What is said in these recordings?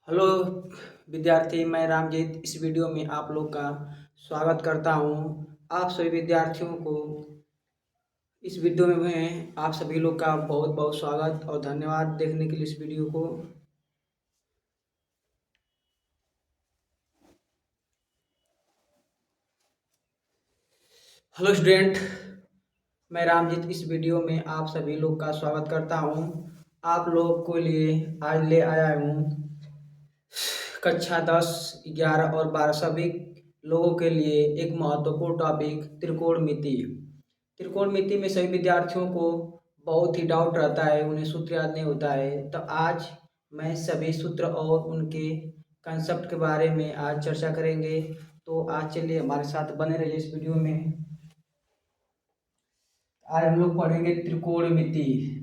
Hello विद्यार्थी, मैं रामजीत इस वीडियो में आप लोग का स्वागत करता हूं। आप सभी विद्यार्थियों को इस वीडियो में मैं आप सभी लोग का बहुत बहुत स्वागत और धन्यवाद देखने के लिए इस वीडियो को। हेलो स्टूडेंट, मैं रामजीत इस वीडियो में आप सभी लोग का स्वागत करता हूं। आप लोग को लिए आज ले आया हूं कक्षा 10, 11 और 12 सभी लोगों के लिए एक महत्वपूर्ण टॉपिक त्रिकोणमिति। त्रिकोणमिति में सभी विद्यार्थियों को बहुत ही डाउट रहता है, उन्हें सूत्र याद नहीं होता है। तो आज मैं सभी सूत्र और उनके कंसेप्ट के बारे में आज चर्चा करेंगे। तो आज चलिए हमारे साथ बने रहिए इस वीडियो में। आज हम लोग पढ़ेंगे त्रिकोणमिति।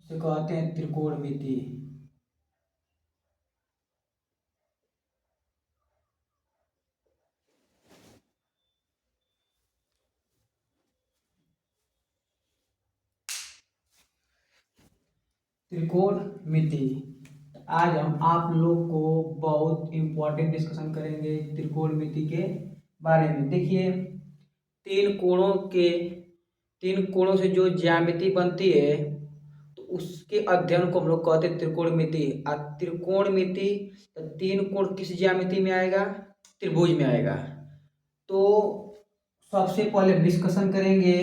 इसे कहते हैं त्रिकोणमिति। त्रिकोणमिति। आज हम आप लोग को बहुत इम्पोर्टेंट डिस्कशन करेंगे त्रिकोणमिति के बारे में। देखिए, तीन कोणों के तीन कोणों से जो ज्यामिति बनती है तो उसके अध्ययन को हम लोग कहते हैं त्रिकोणमिति। और त्रिकोणमिति तीन कोण किस ज्यामिति में आएगा? त्रिभुज में आएगा। तो सबसे पहले डिस्कशन करेंगे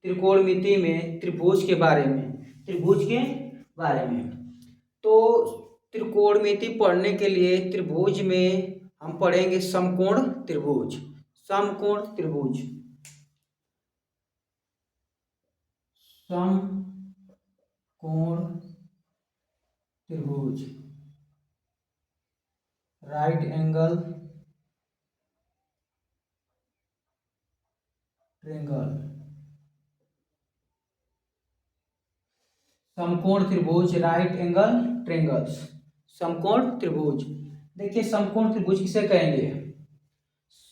त्रिकोणमिति में त्रिभुज के बारे में। त्रिभुज के बारे में तो त्रिकोणमिति पढ़ने के लिए त्रिभुज में हम पढ़ेंगे समकोण त्रिभुज। समकोण त्रिभुज, समकोण त्रिभुज, राइट एंगल ट्रायंगल। समकोण त्रिभुज, राइट एंगल ट्रायंगल्स। समकोण त्रिभुज। देखिए, समकोण त्रिभुज किसे कहेंगे?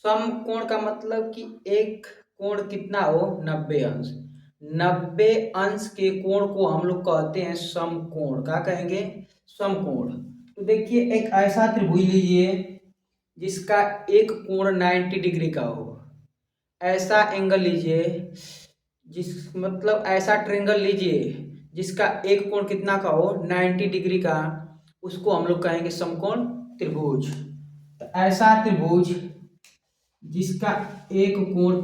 समकोण का मतलब कि एक कोण कितना हो? 90 अंश। 90 अंश के कोण को हम लोग कहते हैं समकोण। क्या कहेंगे? समकोण। तो देखिए, एक ऐसा त्रिभुज लीजिए जिसका एक कोण 90 डिग्री का हो। ऐसा एंगल लीजिए ऐसा ट्रायंगल लीजिए जिसका एक कोण कितना का हो? 90 डिग्री का। उसको हम लोग कहेंगे समकोण त्रिभुज। तो ऐसा त्रिभुज जिसका एक कोण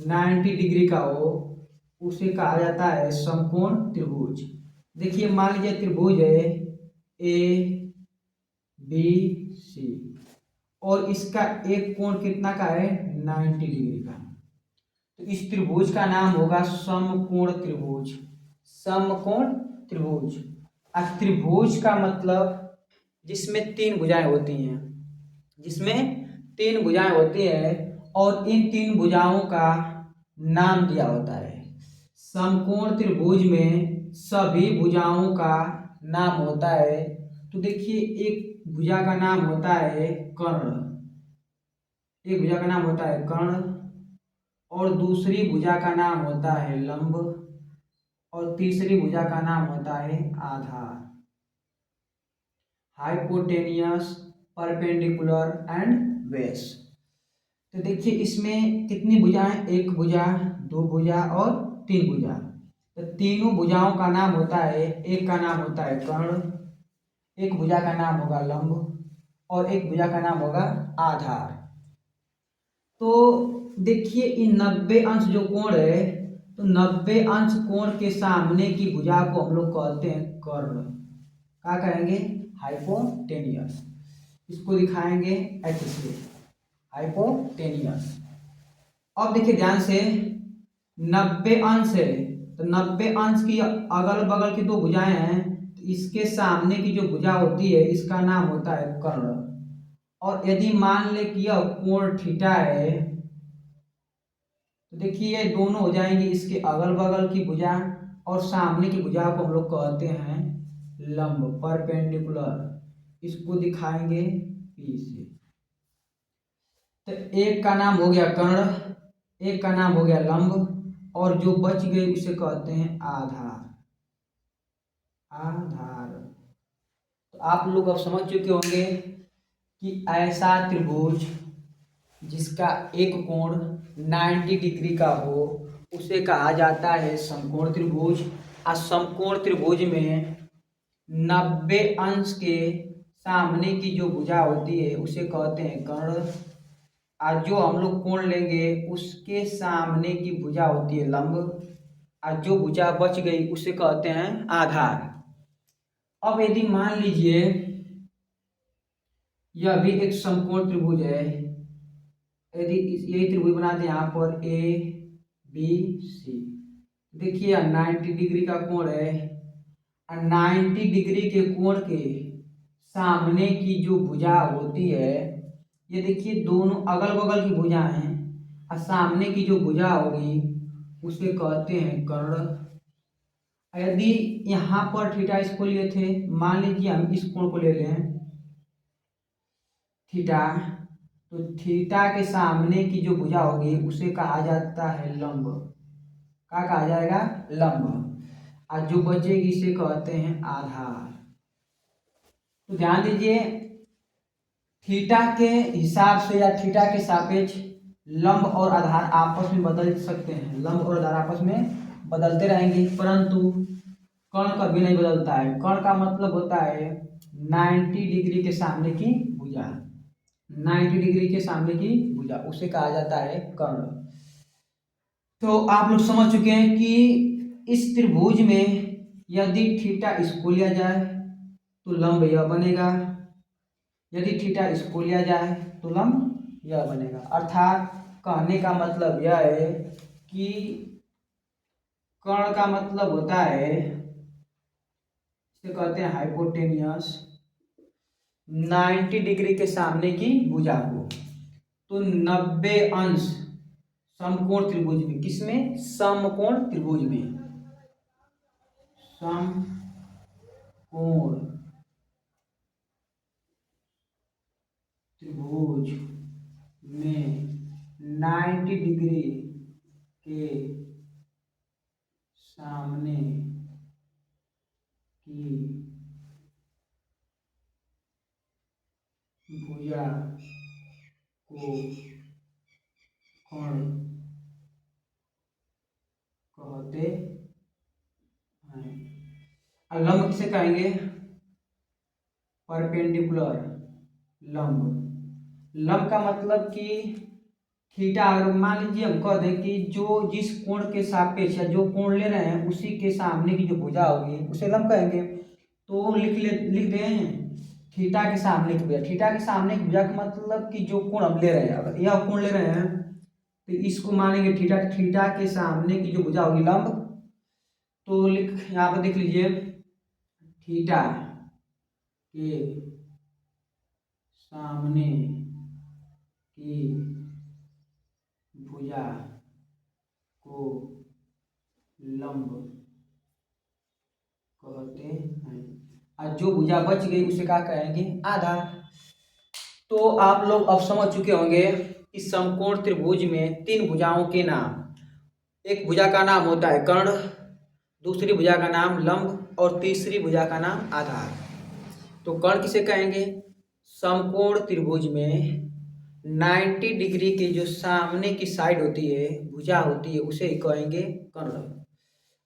90 डिग्री का हो उसे कहा जाता है समकोण त्रिभुज। देखिए, मान लीजिए त्रिभुज है ए बी सी और इसका एक कोण कितना का है? 90 डिग्री का। तो इस त्रिभुज का नाम होगा समकोण त्रिभुज। समकोण त्रिभुज। अब त्रिभुज का मतलब जिसमें तीन भुजाएं होती हैं, जिसमें तीन भुजाएं होती हैं और इन तीन भुजाओं का नाम दिया होता है। समकोण त्रिभुज में सभी भुजाओं का नाम होता है। तो देखिए, एक भुजा का नाम होता है कर्ण, एक भुजा का नाम होता है कर्ण, और दूसरी भुजा का नाम होता है लंब, और तीसरी भुजा का नाम होता है आधार। Hypotenuse, perpendicular and base. तो देखिए, इसमें कितनी भुजाएं? एक भुजा, दो भुजा और तीन भुजा। तो तीनों भुजाओं का नाम होता है, एक का नाम होता है कर्ण, एक भुजा का नाम होगा लंब और एक भुजा का नाम होगा आधार। तो देखिए, इन 90 अंश जो कोण है, तो 90 अंश कोण के सामने की भुजा को हम लोग कहते हैं कर्ण। क्या कहेंगे? हाइपोटेनियस। इसको दिखाएंगे ऐसे से, हाइपोटेनियस। अब देखिए ध्यान से, 90 अंश है तो 90 अंश की अगल बगल की दो भुजाएं हैं, तो इसके सामने की जो भुजा होती है इसका नाम होता है कर्ण। और यदि मान ले कि यह कोण थीटा है तो देखिए ये दोनों हो जाएंगे इसके अगल बगल की भुजा, और सामने की भुजा को हम लोग कहते हैं लंब, परपेंडिकुलर। इसको दिखाएंगे P से। तो एक का नाम हो गया कर्ण, एक का नाम हो गया लंब, और जो बच गई उसे कहते हैं आधार। आधार। तो आप लोग अब समझ चुके होंगे कि ऐसा त्रिभुज जिसका एक कोण 90 डिग्री का हो उसे कहा जाता है समकोण त्रिभुज। और समकोण त्रिभुज में 90 अंश के सामने की जो भुजा होती है उसे कहते हैं कर्ण। और जो हम लोग कोण लेंगे उसके सामने की भुजा होती है लंब, और जो भुजा बच गई उसे कहते हैं आधार। अब यदि मान लीजिए यह भी एक समकोण त्रिभुज है, यदि यही त्रिभुज बनाते यहाँ पर ए बी सी, देखिए 90 डिग्री का कोण है, और 90 डिग्री के कोण के सामने की जो भुजा होती है, ये देखिए दोनों अगल बगल की भुजा हैं, और सामने की जो भुजा होगी उसे कहते हैं कर्ण। यदि यहाँ पर थीटा इसको लिए थे, मान लीजिए हम इस कोण को ले लें थीटा, तो थीटा के सामने की जो भुजा होगी उसे कहा जाता है लंब। क्या कहा जाएगा? लंब। और जो बचेगी इसे कहते हैं आधार। तो ध्यान दीजिए, थीटा के हिसाब से या थीटा के सापेक्ष लंब और आधार आपस में बदल सकते हैं। लंब और आधार आपस में बदलते रहेंगे, परंतु कर्ण कभी नहीं बदलता है। कर्ण का मतलब होता है 90 डिग्री के सामने की भुजा। 90 डिग्री के सामने की भुजा उसे कहा जाता है कर्ण। तो आप लोग समझ चुके हैं कि इस त्रिभुज में यदि थीटा इसको लिया जाए तो लंब यह बनेगा, यदि थीटा इसको लिया जाए तो लंब यह बनेगा। अर्थात कहने का मतलब यह है कि कर्ण का मतलब होता है, इसे कहते हैं हाइपोटेनियस, 90 डिग्री के सामने की भुजा को। तो 90 अंश समकोण त्रिभुज में, किसमें? समकोण त्रिभुज में। समकोण त्रिभुज में 90 डिग्री के सामने की भुजा को कोण कहते हैं। और लंब किसे कहेंगे? परपेंडिकुलर लंब। लंब का मतलब कि थीटा, अगर मान लीजिए हम कह दें कि जो जिस कोण के सापेक्ष या जो कोण ले रहे हैं उसी के सामने की जो भुजा होगी उसे लंब कहेंगे। तो लिख दें थीटा के सामने की भुजा। थीटा के सामने की भुजा का मतलब कि जो कोण हम ले रहे हैं, अगर यह कोण ले रहे हैं तो इसको मानेंगे थीटा। थीटा के सामने की जो भुजा होगी लंब। तो यहाँ पर देख लीजिए, थीटा के सामने की भुजा को लंब कहते हैं, और जो भुजा बच गई उसे क्या कहेंगे? आधार। तो आप लोग अब समझ चुके होंगे कि समकोण त्रिभुज में 3 भुजाओं के नाम, एक भुजा का नाम होता है कर्ण, दूसरी भुजा का नाम लंब, और तीसरी भुजा का नाम आधार। तो कर्ण किसे कहेंगे? समकोण त्रिभुज में 90 डिग्री के जो सामने की साइड होती है, भुजा होती है, उसे कहेंगे कर्ण।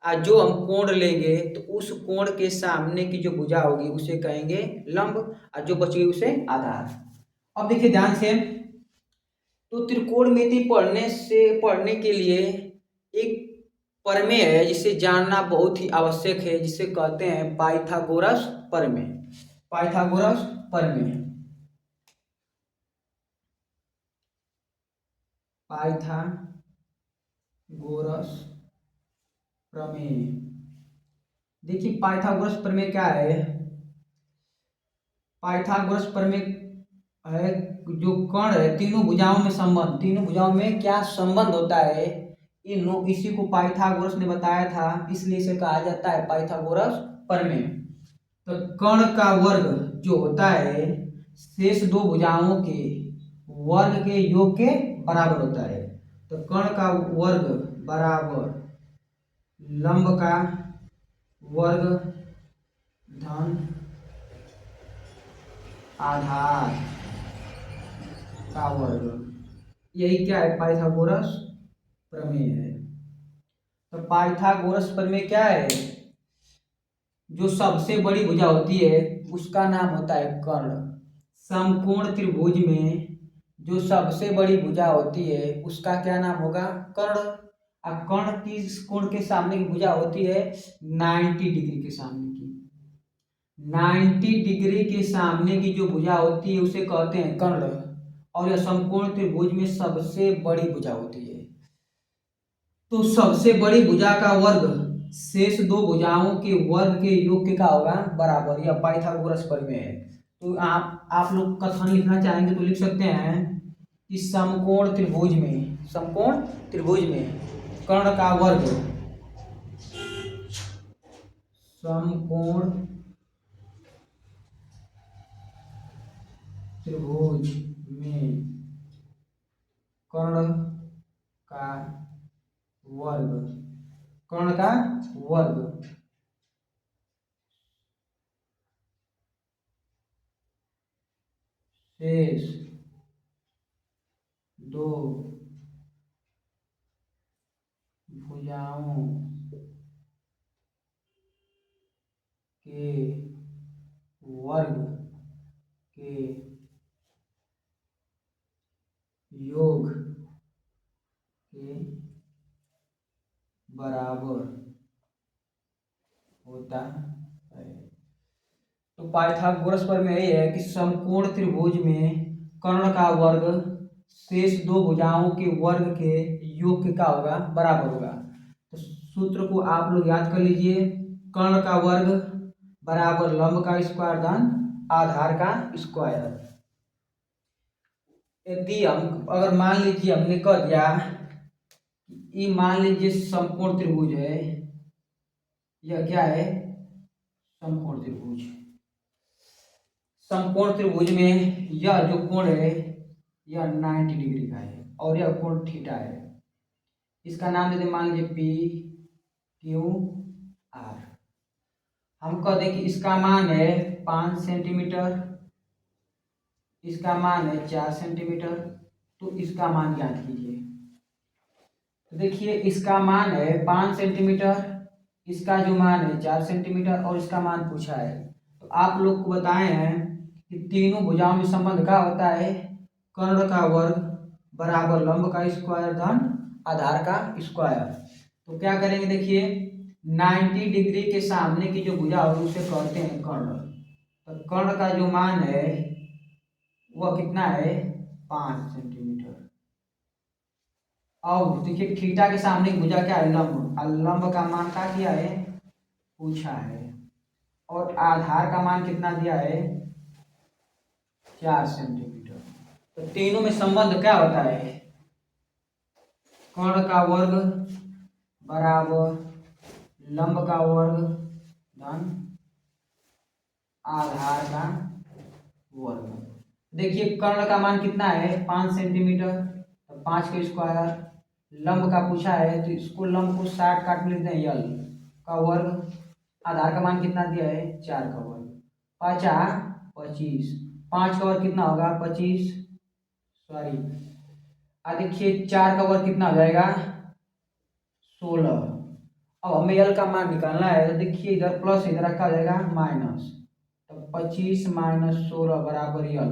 और जो हम कोण लेंगे तो उस कोण के सामने की जो भुजा होगी उसे कहेंगे लंब, और जो बचेगी उसे आधार। अब देखिए ध्यान से, तो त्रिकोणमिति पढ़ने के लिए एक प्रमेय है जिसे जानना बहुत ही आवश्यक है, जिसे कहते हैं पाइथागोरस प्रमेय। पाइथागोरस प्रमेय, पाइथागोरस प्रमेय। देखिए पाइथागोरस प्रमेय क्या है? पाइथागोरस प्रमेय है जो कर्ण है, तीनों भुजाओं में संबंध, तीनों भुजाओं में क्या संबंध होता है, इसी को पाइथागोरस ने बताया था, इसलिए इसे कहा जाता है पाइथागोरस प्रमेय। तो कर्ण का वर्ग जो होता है शेष दो भुजाओं के वर्ग के योग के बराबर होता है। तो कर्ण का वर्ग बराबर लंब का वर्ग धन आधार का वर्ग। यही क्या है, पाइथागोरस प्रमेय है। तो पाइथागोरस प्रमेय क्या है, जो सबसे बड़ी भुजा होती है उसका नाम होता है कर्ण। समकोण त्रिभुज में जो सबसे बड़ी भुजा होती है उसका क्या नाम होगा, कर्ण। और कर्ण किस कोण के सामने की भुजा होती है, 90 डिग्री के सामने की। 90 डिग्री के सामने की जो भुजा होती है उसे कहते हैं कर्ण। और यह समकोण त्रिभुज में सबसे बड़ी भुजा होती है। तो सबसे बड़ी भुजा का वर्ग शेष दो भुजाओं के वर्ग के योग के का होगा बराबर। यह पाइथागोरस प्रमेय है। तो आप लोग कथन लिखना चाहेंगे तो लिख सकते हैं कि समकोण त्रिभुज में कर्ण का वर्ग, समकोण त्रिभुज में कर्ण का वर्ग शेष दो भुजाओं के वर्ग के योग के बराबर होता है। तो पाइथागोरस प्रमेय यही है कि समकोण त्रिभुज में कर्ण का वर्ग शेष दो भुजाओं के वर्ग के योग के का होगा बराबर होगा। तो सूत्र को आप लोग याद कर लीजिए, कर्ण का वर्ग बराबर लंब का स्क्वायर धन आधार का स्क्वायर। यदि हम अगर मान लीजिए हमने कह दिया, ये मान लीजिए समकोण त्रिभुज है, यह क्या है, समकोण त्रिभुज। समकोण त्रिभुज में यह जो कोण है यह 90 डिग्री का है और यह कोण थीटा है। इसका नाम देते मान लीजिए पी क्यू आर। हम कह दें कि इसका मान है 5 सेंटीमीटर, इसका मान है 4 सेंटीमीटर। तो इसका मान ज्ञात कीजिए। तो देखिए इसका मान है 5 सेंटीमीटर, इसका जो मान है 4 सेंटीमीटर और इसका मान पूछा है। तो आप लोग को बताए हैं कि तीनों भुजाओं में संबंध क्या होता है, कर्ण का वर्ग बराबर लंब का स्क्वायर धन आधार का स्क्वायर। तो क्या करेंगे, देखिए 90 डिग्री के सामने की जो भुजा होगी उसे कहते हैं कर्ण। तो कर्ण का जो मान है वह कितना है, 5 सेंटीमीटर। और देखिए थीटा के सामने की भुजा क्या है, लंब। और लंब का मान क्या किया है, पूछा है। और आधार का मान कितना दिया है, 4 सेंटीमीटर। तो तीनों में संबंध क्या होता है, कर्ण का वर्ग बराबर लंब का वर्ग धन आधार का वर्ग। देखिए कर्ण का मान कितना है, 5 सेंटीमीटर। तो 5 का स्क्वायर, लंब का पूछा है तो इसको लंब को 60 काट में लेते हैं, यल का वर्ग। आधार का मान कितना दिया है, 4 का वर्ग। 25, 5 का वर्ग कितना होगा, 25, सॉरी। देखिए 4 का वर्ग कितना हो जाएगा, 16। अब हमें यल का मान निकालना है। तो देखिए इधर प्लस इधर क्या हो जाएगा, माइनस। तो 25 माइनस 16 बराबर यल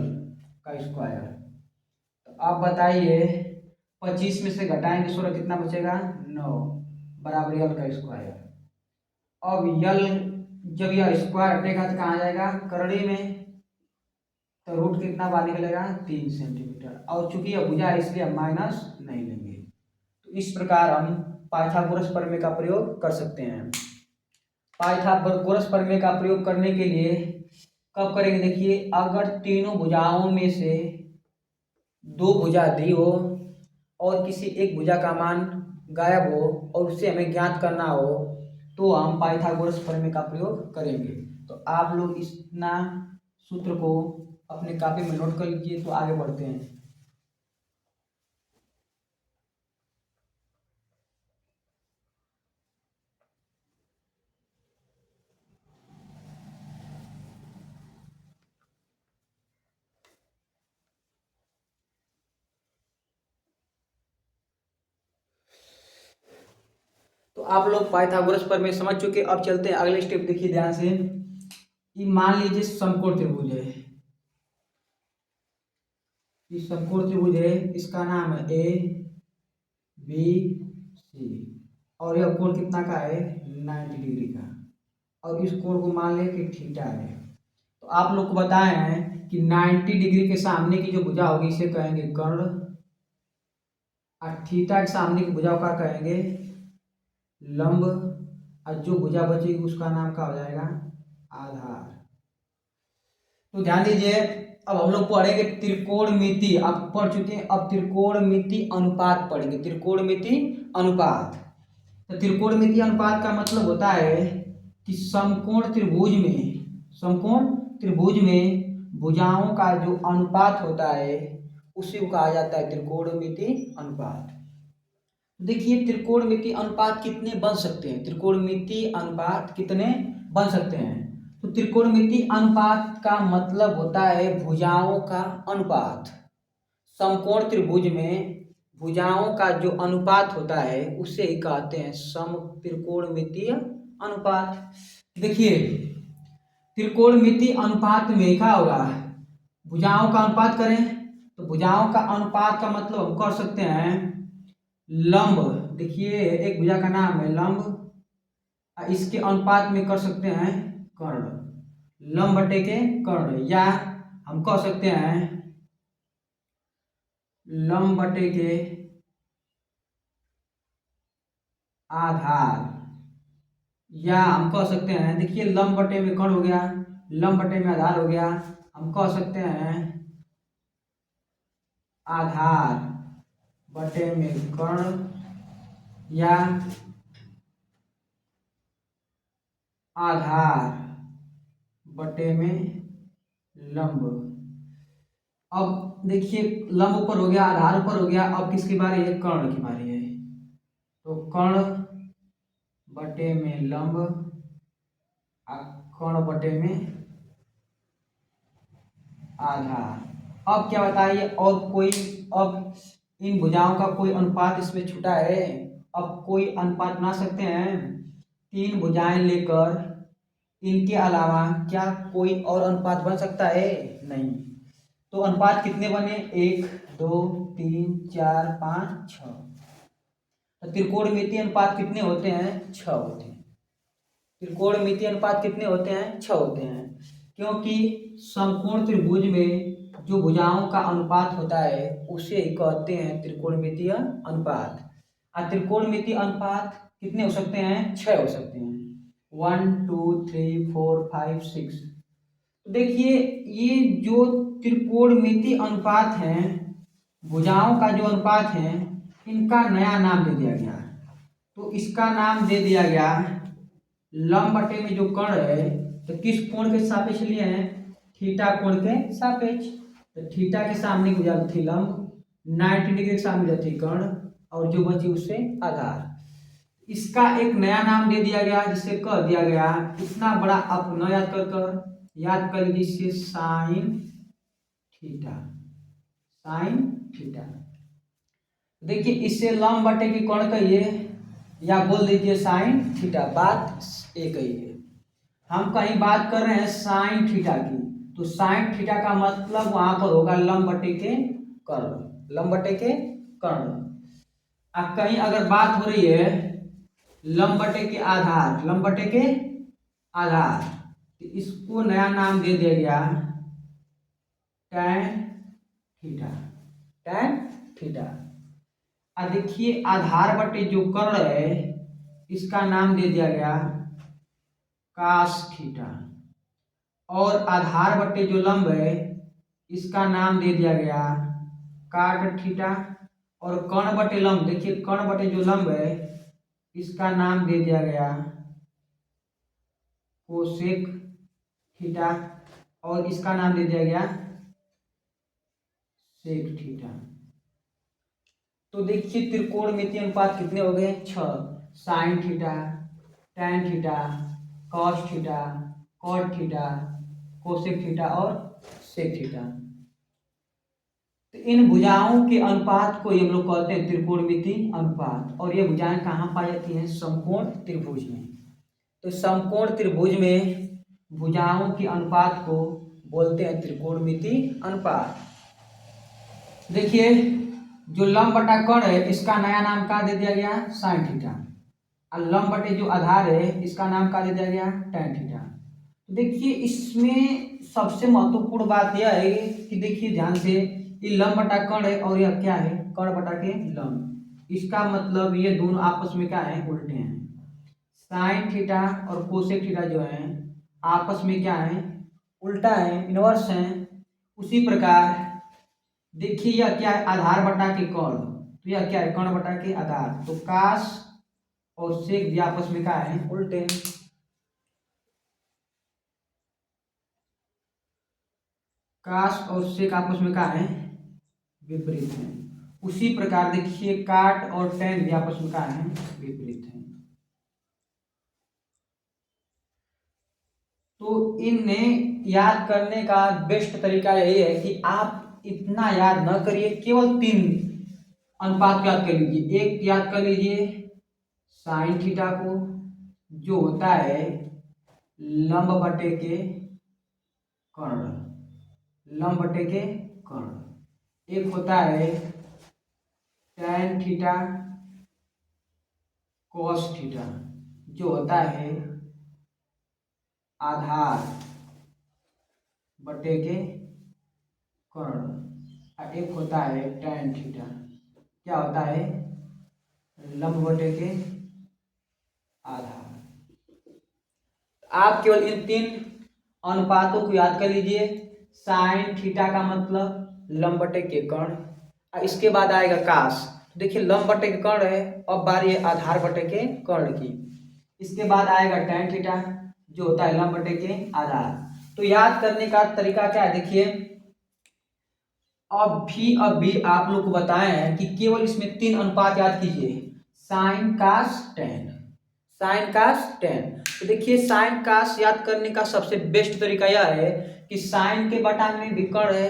का स्क्वायर। तो आप बताइए 25 में से घटाएंगे 16 कितना बचेगा, 9 बराबर यल का स्क्वायर। अब यल जब यह स्क्वायर हटेगा तो कहाँ जाएगा, करड़ी में। तो रूट कितना बाहर निकलेगा, 3 सेंटीमीटर। और चूंकि यह भुजा है इसलिए हम माइनस नहीं लेंगे। तो इस प्रकार हम पाइथागोरस प्रमेय का प्रयोग कर सकते हैं। पाइथागोरस प्रमेय का प्रयोग करने के लिए कब करेंगे, देखिए अगर तीनों भुजाओं में से दो भुजा दी हो और किसी एक भुजा का मान गायब हो और उसे हमें ज्ञात करना हो, तो हम पाइथागोरस प्रमेय का प्रयोग करेंगे। तो आप लोग इस ना सूत्र को अपने कॉपी में नोट कर लीजिए। तो आगे बढ़ते हैं। तो आप लोग पाइथागोरस प्रमेय समझ चुके। अब चलते हैं अगले स्टेप। देखिए ध्यान से, ये मान लीजिए समकोण त्रिभुज है। ये समकोण त्रिभुज है, इसका नाम है ए बी सी, और यह कोण कितना का है, 90 डिग्री का। और इस कोण को मान लें कि थीटा है। तो आप लोग को बताए हैं कि 90 डिग्री के सामने की जो भुजा होगी इसे कहेंगे कर्ण, और थीटा के सामने की भुजा का कहेंगे लंब, और जो भुजा बचेगी उसका नाम क्या हो जाएगा, आधार। तो ध्यान दीजिए, अब हम लोग पढ़ेंगे त्रिकोणमिति। आप पढ़ चुके हैं, अब त्रिकोणमिति अनुपात पढ़ेंगे। त्रिकोणमिति अनुपात। तो त्रिकोणमिति अनुपात का मतलब होता है कि समकोण त्रिभुज में भुजाओं का जो अनुपात होता है उसी को कहा जाता है त्रिकोणमिति अनुपात। देखिए त्रिकोणमिति अनुपात कितने बन सकते हैं, त्रिकोणमिति अनुपात कितने बन सकते हैं। तो त्रिकोणमिति अनुपात का मतलब होता है भुजाओं का अनुपात। समकोण त्रिभुज में भुजाओं का जो अनुपात होता है उसे ही कहते हैं सम त्रिकोणमितीय अनुपात। देखिए त्रिकोणमिति अनुपात में क्या होगा, भुजाओं का अनुपात करें तो भुजाओं का अनुपात का मतलब हम कर सकते हैं लंब। देखिए एक भुजा का नाम है लंब, इसके अनुपात में कर सकते हैं कर्ण, लंब बटे के कर्ण, या हम कह सकते हैं लंब बटे के आधार, या हम कह सकते हैं, देखिए लंब बटे में कर्ण हो गया, लंब बटे में आधार हो गया, हम कह सकते हैं आधार बटे में कर्ण, या आधार बटे में लंब। अब देखिए लंब ऊपर हो गया, आधार ऊपर हो गया, अब किसकी बारी है, कर्ण की बारी है। तो कर्ण बटे में लंब, कर्ण बटे में आधार। अब क्या बताइए, और कोई, अब इन भुजाओं का कोई अनुपात इसमें छूटा है। अब कोई अनुपात बना सकते हैं, तीन भुजाएं लेकर इनके अलावा क्या कोई और अनुपात बन सकता है, नहीं। तो अनुपात कितने बने, 1 2 3 4 5 6। तो त्रिकोणमितीय अनुपात कितने होते हैं, 6 होते हैं। त्रिकोणमितीय अनुपात कितने होते हैं, 6 होते हैं, क्योंकि समकोण त्रिभुज में जो भुजाओं का अनुपात होता है उसे कहते हैं त्रिकोणमितीय अनुपात। और त्रिकोणमितीय अनुपात कितने हो सकते हैं, 6 हो सकते हैं, 1 2 3 4 5 6। देखिए ये जो त्रिकोणमितीय अनुपात हैं, भुजाओं का जो अनुपात है, इनका नया नाम दे दिया गया। तो इसका नाम दे दिया गया लंब बटे में जो कर्ण है, तो किस कोण के सापेक्ष लिए हैं, थीटा कोण के सापेक्ष। तो थीटा के सामने भुजा थी लंब, 90 डिग्री के सामने भुजा थी कर्ण, और जो बची उससे आधार। इसका एक नया नाम दे दिया गया जिसे कह दिया गया, इतना बड़ा आप न याद कर लीजिए, साइन थीटा, साइन थीटा। देखिए इससे लंब बटे की कर्ण कहिए, या बोल दीजिए साइन थीटा, बात एक ही है। हम कहीं बात कर रहे हैं साइन थीटा की, तो साइन थीटा का मतलब वहां पर होगा लंब बटे के कर्ण, लंब बटे के कर्ण। अब कहीं अगर बात हो रही है लंब बटे के आधार, लंब बटे के आधार, तो इसको नया नाम दे दिया गया टैन थीटा, टैन थीटा। अब देखिए आधार बटे जो कर्ण है इसका नाम दे दिया गया कास थीटा, और आधार बटे जो लंब है इसका नाम दे दिया गया काट थीटा, और कर्ण बटे लंब, देखिए कर्ण बटे जो लंब है इसका नाम दे दिया गया कोसेक थीटा और इसका नाम दे दिया गया सेक थीटा। तो देखिए त्रिकोणमितीय अनुपात कितने हो गए? 6। Sine theta, tan theta, cos theta, cot theta, cosec theta और सेक थीटा। तो इन भुजाओं के अनुपात को हम लोग कहते हैं त्रिकोणमितीय अनुपात। और ये भुजाएं कहाँ पाई जाती हैं? समकोण त्रिभुज में। तो समकोण त्रिभुज में भुजाओं के अनुपात को बोलते हैं त्रिकोणमितीय अनुपात। देखिए जो लंब बटा कर्ण है इसका नया नाम क्या दे दिया गया? Sine theta. और लंब बटे जो आधार है इसका नाम क्या दे दिया गया? Tan theta. देखिए इसमें सबसे महत्वपूर्ण बात यह है कि देखिए ध्यान से, ये लंब बटा कर्ण है और यह क्या है? कर्ण बटा के लंब। इसका मतलब ये दोनों आपस में क्या है? उल्टे हैं। साइन थीटा और कोसेक थीटा जो है आपस में क्या है? उल्टा है, इनवर्स है। उसी प्रकार देखिए यह क्या है? आधार बटा के कर्ण। तो यह क्या है? कर्ण बटा के आधार। तो कास और सेक भी आपस में क्या है? उल्टे। कास और सेक आपस में क्या है? विपरीत है। उसी प्रकार देखिए काट और टैन भी आपस में क्या है? विपरीत है। तो इन्हें याद करने का बेस्ट तरीका यही है कि आप इतना याद न करिए, केवल 3 अनुपात याद कर लीजिए। एक याद कर लीजिए साइन थीटा को, जो होता है लंब बटे के कर्ण, लंब बटे के कर्ण। एक होता है टैन थीटा कॉस थीटा, जो होता है आधार बटे के कर्ण। और एक होता है टैन थीटा, क्या होता है? लंब बटे के आधार। आप केवल इन 3 अनुपातों को याद कर लीजिए। साइन थीटा का मतलब लंब बटे के कर्ण, और इसके बाद आएगा कास। तो देखिए लंब बटे के कर्ण है, अब बारी है आधार बटे के कर्ण की। इसके बाद आएगा टैन थीटा जो होता है लंब बटे के आधार। तो याद करने का तरीका क्या है? देखिए अब भी आप लोग को बताए हैं कि केवल इसमें 3 अनुपात याद कीजिए, साइन कास टैन, साइन कास टैन। तो देखिए साइन कास याद करने का सबसे बेस्ट तरीका यह है कि साइन के बटा में भी कर्ण है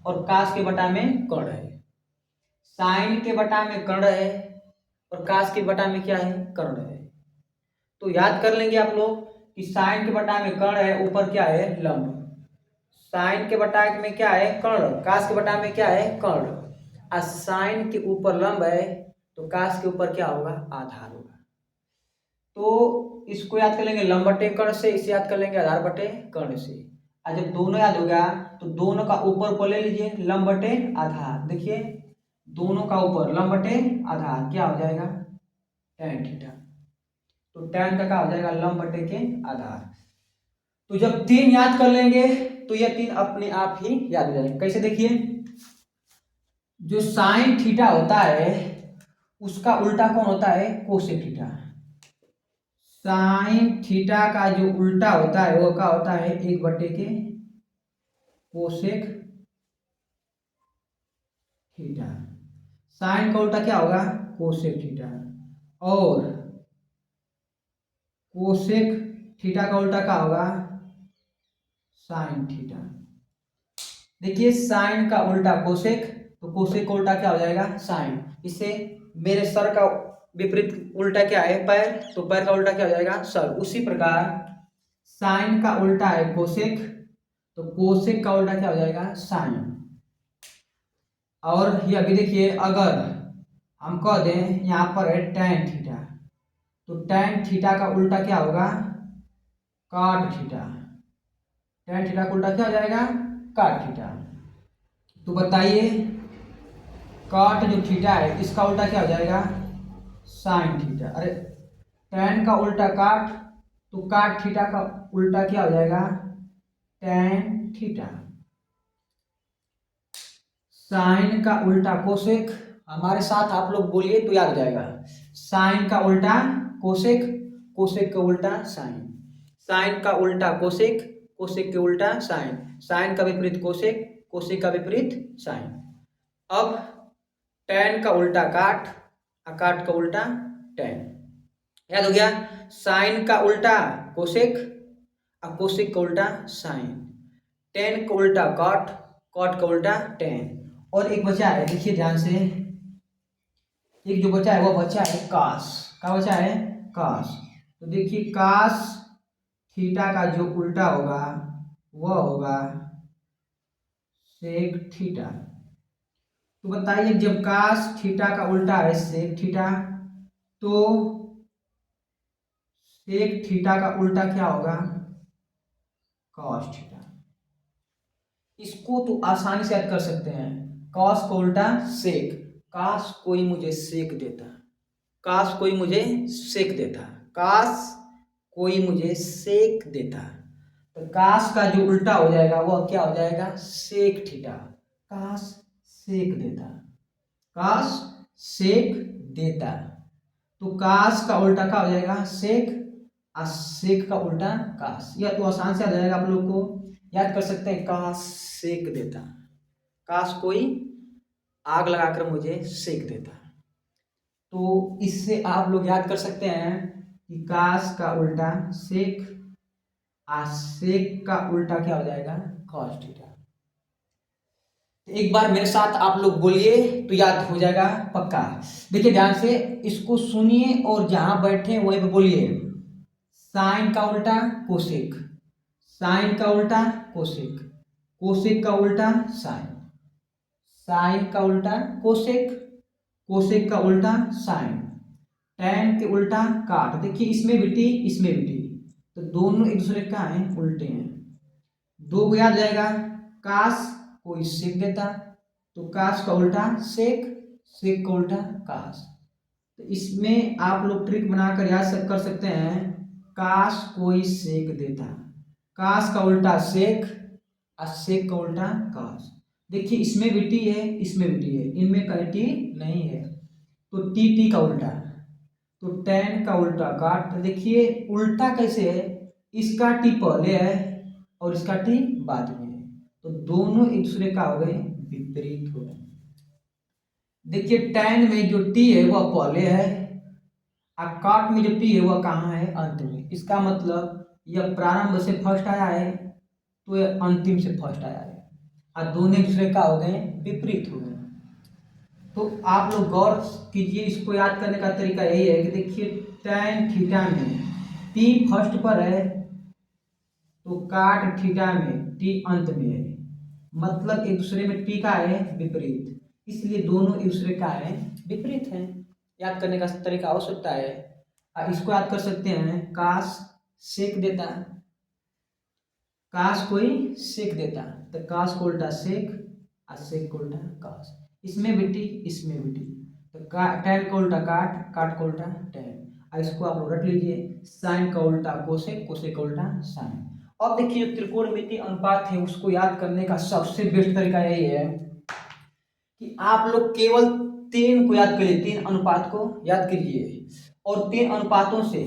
और कास के बटा में कर्ण है। साइन के बटा में कर्ण है और कास के बटा में क्या है? कर्ण है। तो याद कर लेंगे आप लोग कि साइन के बटा में कर्ण है, ऊपर क्या है? लंब। साइन के बटा में क्या है? कर्ण। कास के बटा में क्या है? कर्ण। और साइन के ऊपर लंब है तो कास के ऊपर क्या होगा? आधार होगा। तो इसको याद कर लेंगे लंब बटे कर्ण से, इसे याद कर लेंगे आधार बटे कर्ण से। और जब दोनों याद हो गया तो दोनों का ऊपर ले लीजिए लंब बटे आधार। देखिए दोनों का ऊपर लंब बटे आधार क्या हो जाएगा? Tan theta. तो टैन का क्या हो जाएगा? लंब बटे के आधार। तो जब 3 याद कर लेंगे तो यह 3 अपने आप ही याद हो जाएंगे। कैसे? देखिए जो साइन थीटा होता है उसका उल्टा कौन होता है? Cosec theta. साइन थीटा का जो उल्टा होता है वो क्या होता है? 1 बटे के कोसेक थीटा। साइन का उल्टा क्या होगा? Cosec theta. और कोसेक थीटा का उल्टा क्या होगा? Sine theta. देखिए साइन का उल्टा कोसेक, तो कोसेक का उल्टा क्या हो जाएगा? साइन। इससे मेरे सर का विपरीत उल्टा क्या है? पैर। तो पैर का उल्टा क्या हो जाएगा? सर। उसी प्रकार साइन का उल्टा है कोसेक, तो कोसेक का उल्टा क्या हो जाएगा? साइन। और ये अभी देखिए अगर हम कह दें यहाँ पर है टैन थीटा, तो टैन थीटा का उल्टा क्या होगा? काट थीटा। टैन थीटा का उल्टा क्या हो जाएगा? काट थीटा। तो बताइए काट जो थीटा है इसका उल्टा क्या हो जाएगा? Sine theta. अरे टैन का उल्टा काट, तो काट थीटा का उल्टा क्या हो जाएगा? Tan theta. साइन का उल्टा कोसेक, हमारे साथ आप लोग बोलिए तो याद हो जाएगा। साइन का उल्टा कोसेक, कोसेक का उल्टा साइन। साइन का उल्टा कोसेक, कोसेक के उल्टा साइन, साइन का विपरीत कोसेक, कोसेक का विपरीत साइन। अब टैन का उल्टा काट, काट का उल्टा टैन। याद हो गया? साइन का उल्टा कोसेक, कोसेक का उल्टा साइन, टैन का उल्टा कॉट, कॉट का उल्टा टैन। और एक बचा है, देखिए ध्यान से, एक जो बचा है वो बचा है कास। क्या बचा है? कास। तो देखिए कास थीटा का जो उल्टा होगा वह होगा सेक थीटा। तो बताइए जब कास थीटा का उल्टा है सेक थीटा, तो सेक थीटा का उल्टा क्या होगा? Cos theta. इसको तो आसानी से याद कर सकते हैं, कॉस का उल्टा सेक, काश कोई मुझे सेक देता, काश कोई मुझे सेक देता, काश कोई मुझे सेक देता। तो काश का जो उल्टा हो जाएगा वह क्या हो जाएगा? Sec theta. काश सेक देता, काश सेक देता। तो काश का उल्टा क्या हो जाएगा? सेक, और सेक का उल्टा काश। यह तो आसान से आ जाएगा, आप लोग को याद कर सकते हैं, काश सेक देता, काश कोई आग लगाकर मुझे सेक देता। तो इससे आप लोग याद कर सकते हैं कि काश का उल्टा सेक, और सेक का उल्टा क्या हो जाएगा? Cos theta. एक बार मेरे साथ आप लोग बोलिए तो याद हो जाएगा पक्का। देखिए ध्यान से, इसको सुनिए और जहां बैठे वहीं पे बोलिए। साइन का उल्टा कोसेक, साइन का उल्टा कोसेक, कोसेक का उल्टा साइन, साइन का उल्टा कोसेक, कोसेक का उल्टा साइन, टैन के उल्टा काट। देखिए इसमें भी टी, इसमें भी टी, तो दोनों एक दूसरे का है उल्टे हैं। दो को याद जाएगा, काश कोई सेक देता, तो काश का उल्टा सेक, सेक का उल्टा काश। तो इसमें आप लोग ट्रिक बनाकर याद कर सकते हैं, काश कोई सेक देता, काश का उल्टा सेक, और सेक का उल्टा काश। देखिए इसमें भी टी है, इसमें भी टी है, इनमें कहीं टी नहीं है, तो टी टी का उल्टा, तो टैन का उल्टा काट। देखिए उल्टा कैसे है, इसका टी पहले है और इसका टी बाद में है, तो दोनों एक दूसरे का हो गए विपरीत हो गए। देखिए टैन में जो टी है वह पहले है, और काट में जो टी है वह कहाँ है? अंत में। इसका मतलब यह प्रारंभ से फर्स्ट आया है, तो यह अंतिम से फर्स्ट आया है, और दोनों एक दूसरे का हो गए विपरीत हो गए। तो आप लोग गौर कीजिए, इसको याद करने का तरीका यही है कि देखिए टैन थीटा में टी फर्स्ट पर है, तो काट थीटा में टी अंत में है, मतलब एक दूसरे में टी का है विपरीत, इसलिए दोनों एक दूसरे का है विपरीत है। याद करने का तरीका हो सकता है, और इसको याद कर सकते हैं, काश सेक देता, काश कोई सेक देता, तो काश को उल्टा सेक, और सेक को उल्टा काश। इसमें भी टी, इसमें भी टी, तो टैन का उल्टा काट, काट का उल्टा टैन। और इसको आप लोग रट लीजिए, साइन का उल्टा कोसेक, कोसेक का उल्टा साइन। अब देखिए जो त्रिकोणमितीय अनुपात है उसको याद करने का सबसे बेस्ट तरीका यही है कि आप लोग केवल तीन को याद करिए, तीन अनुपात को याद कीजिए, और तीन अनुपातों से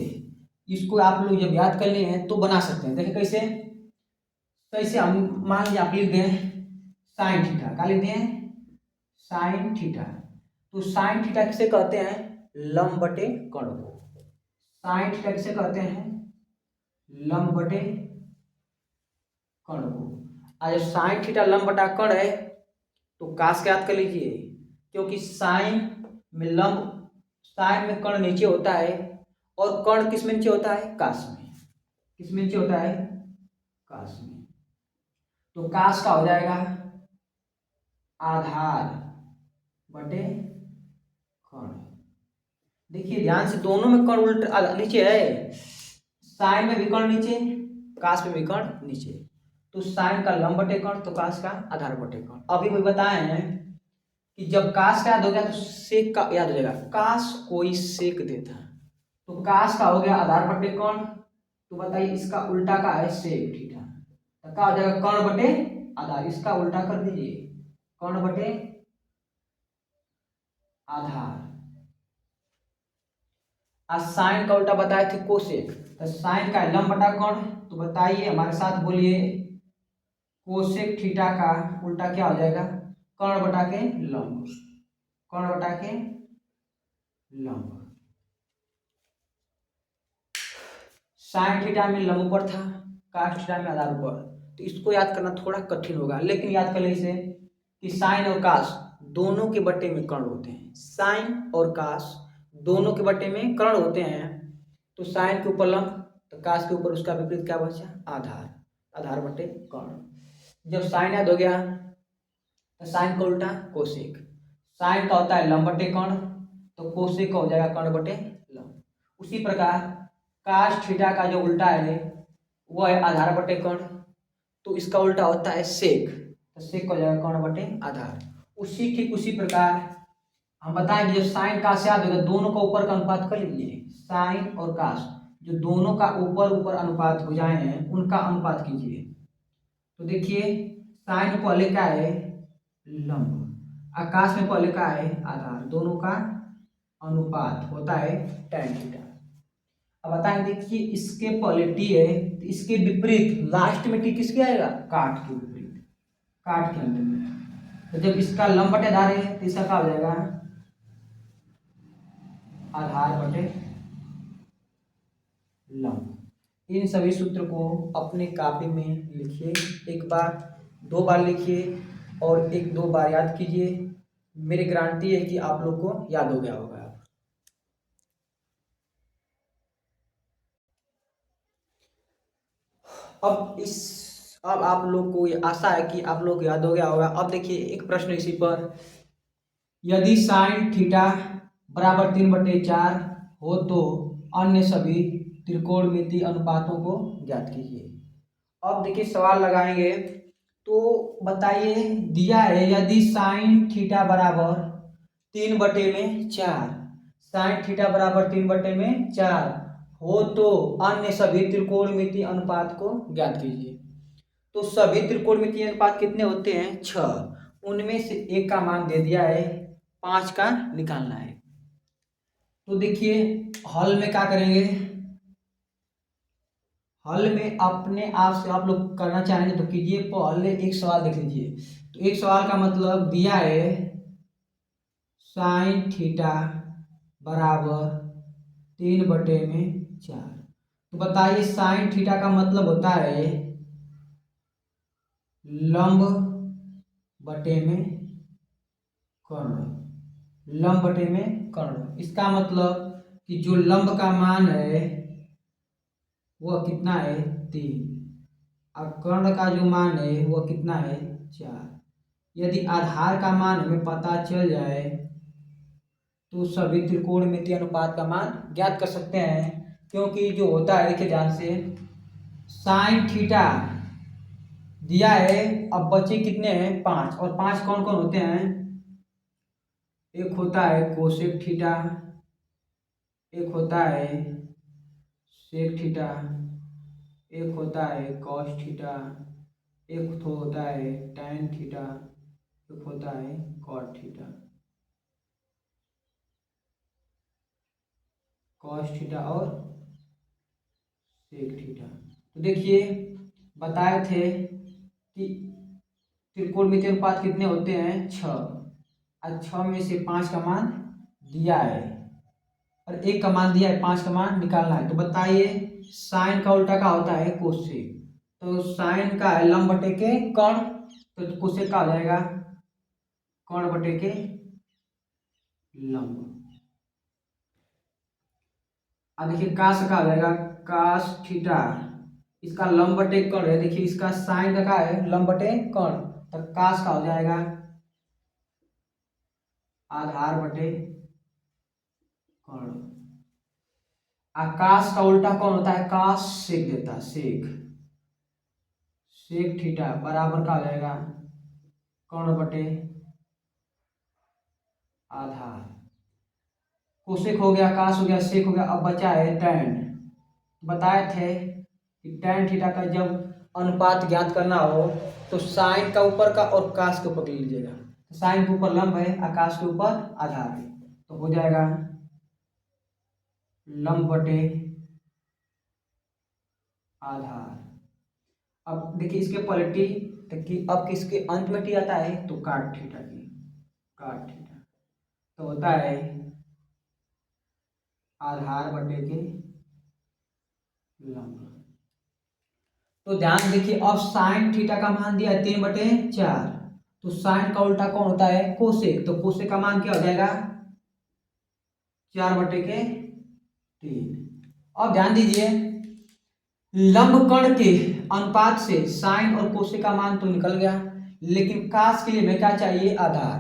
इसको आप लोग जब याद कर लिए हैं तो बना सकते हैं। देखिए कैसे, कैसे हम मान लीजिए आप लिख दें साइन थीटा, क्या लिख दें? Sine theta. तो साइन थीटा किसे कहते हैं? लंब बटे कर्ण को। साइन थीटा किसे कहते हैं? लंब बटे कर्ण को। आज साइन थीटा लंब बटा कर्ण है, तो काश के याद कर लीजिए, क्योंकि साइन में लंब, साइन में कर्ण नीचे होता है, और कर्ण किस में नीचे होता है? काश में। किस में नीचे होता है? काश में। तो काश का हो जाएगा आधार बटे कर्ण। देखिए ध्यान से, दोनों में कर्ण उल्टा नीचे है, साइन में भी कर्ण नीचे, काश में भी कर्ण नीचे, तो साइन का लंब बटे कर्ण, तो काश का आधार बटे कर्ण। अभी भी बताए हैं कि जब काश का याद हो गया तो सेक का याद हो जाएगा, काश कोई सेक देता, तो काश का हो गया आधार बटे कर्ण। तो बताइए इसका उल्टा का है सेक थीटा, तो क्या हो जाएगा? कर्ण बटे आधार। इसका उल्टा कर दीजिए, कर्ण बटे आधार। आज साइन का उल्टा बताए थे कोसेक, तो साइन का लंब बटा कर्ण, तो बताइए हमारे साथ बोलिए कोसेक थीटा का उल्टा क्या हो जाएगा, कर्ण बटा के लंब, कर्ण बटा के लंब। साइन थीटा में लंब ऊपर था, कास थीटा में आधार ऊपर, तो इसको याद करना थोड़ा कठिन होगा, लेकिन याद कर ले इसे कि साइन और कास दोनों के बट्टे में कर्ण होते हैं, साइन और कास दोनों के बट्टे में कर्ण होते हैं। तो साइन के ऊपर लंब, तो कास के ऊपर उसका विपरीत क्या बचा, आधार, आधार बटे कर्ण। जब साइन याद हो गया तो साइन का उल्टा कोसेक, साइन का होता है लंब बटे कर्ण, तो कोसेक का हो जाएगा कर्ण बटे लंब। उसी प्रकार काश थीटा का जो उल्टा है वो है आधार बटे कर्ण, तो इसका उल्टा होता है सेक, तो सेक का हो जाएगा कर्ण बटे आधार। उसी ठीक उसी प्रकार हम बताएंगे जब साइन काश याद होगा, दोनों का ऊपर का अनुपात कर लीजिए, साइन और काश जो दोनों का ऊपर ऊपर अनुपात भुजाएं हैं उनका अनुपात कीजिए। तो देखिए साइन में पहले क्या है लंब, आकाश में पहले क्या है आधार, दोनों का अनुपात होता है tan थीटा। अब बताएं देखिए इसके पहले टी है, तो इसके विपरीत लास्ट में टी किसके आएगा, काट के विपरीत, काट के अंदर में। तो जब इसका लंब बटे आधार है तो इसका क्या हो जाएगा आधार बटे लंब। इन सभी सूत्र को अपने कॉपी में लिखिए, एक बार दो बार लिखिए और एक दो बार याद कीजिए, मेरी गारंटी है कि आप लोग को याद हो गया होगा। अब आप लोग को ये आशा है कि आप लोग को याद हो गया होगा। अब देखिए एक प्रश्न इसी पर, यदि साइन थीटा बराबर 3/4 हो तो अन्य सभी त्रिकोणमितीय अनुपातों को ज्ञात कीजिए। अब देखिए सवाल लगाएंगे, तो बताइए दिया है यदि साइन थीटा बराबर 3/4, साइन थीटा बराबर 3/4 हो तो अन्य सभी त्रिकोणमितीय अनुपात को ज्ञात कीजिए। तो सभी त्रिकोणमितीय अनुपात कितने होते हैं 6, उनमें से एक का मान दे दिया है, 5 का निकालना है। तो देखिए हल में क्या करेंगे, हल में अपने आप से आप लोग करना चाहेंगे तो कीजिए, पहले एक सवाल देख लीजिए। तो एक सवाल का मतलब दिया है साइन थीटा बराबर 3/4, तो बताइए साइन थीटा का मतलब होता है लंब बटे में कर्ण, लंब बटे में कर्ण। इसका मतलब कि जो लंब का मान है वह कितना है 3, और कर्ण का जो मान है वह कितना है 4। यदि आधार का मान हमें पता चल जाए तो सभी त्रिकोणमितीय अनुपात का मान ज्ञात कर सकते हैं। क्योंकि जो होता है देखिए ध्यान से, साइन थीटा दिया है, अब बचे कितने हैं 5, और 5 कौन कौन होते हैं, एक होता है कोसेक थीटा, एक होता है सेक थीटा, एक होता है कॉस थीटा, एक तो होता है टैन थीटा, एक होता है कॉट थीटा, कॉस थीटा और सेक थीटा। तो देखिए बताए थे कि त्रिकोणमितीय अनुपात कितने होते हैं 6, और 6 में से 5 का मान दिया है और एक का मान दिया है, 5 का मान निकालना है। तो बताइए साइन का उल्टा का होता है कोसेक, तो साइन का है लंब बटे के कर्ण, तो कोसेक का हो जाएगा कर्ण बटे के लंब। अब देखिए काश का हो जाएगा काश थीटा, इसका लंब बटे कर्ण है, देखिए इसका साइन का है लंब बटे कर्ण, तो काश का हो जाएगा आधार बटे कर्ण। आकाश का उल्टा कौन होता है, काश सेक देता है, सेक, सेक थीटा बराबर का हो जाएगा कर्ण बटे आधार। कोसेक हो गया, काश हो गया, सेक हो गया, अब बचा है टैन। बताए थे कि टैन थीटा का जब अनुपात ज्ञात करना हो तो साइन का ऊपर का और काश के ऊपर ले लीजिएगा, तो साइन के ऊपर लंब है, आकाश के ऊपर आधार है, तो हो जाएगा लंब बटे आधार। अब देखिए इसके पलटी, देखिए अब किसके अंत में टी आता है तो काट थीटा की, काट थीटा तो होता है आधार बटे के लंब। तो ध्यान देखिए अब साइन थीटा का मान दिया है 3/4, तो साइन का उल्टा कौन होता है कोसेक, तो कोसेक का मान क्या हो जाएगा 4/3। अब ध्यान दीजिए लंब कण के अनुपात से साइन और कोसेक का मान तो निकल गया, लेकिन कास के लिए हमें क्या चाहिए आधार,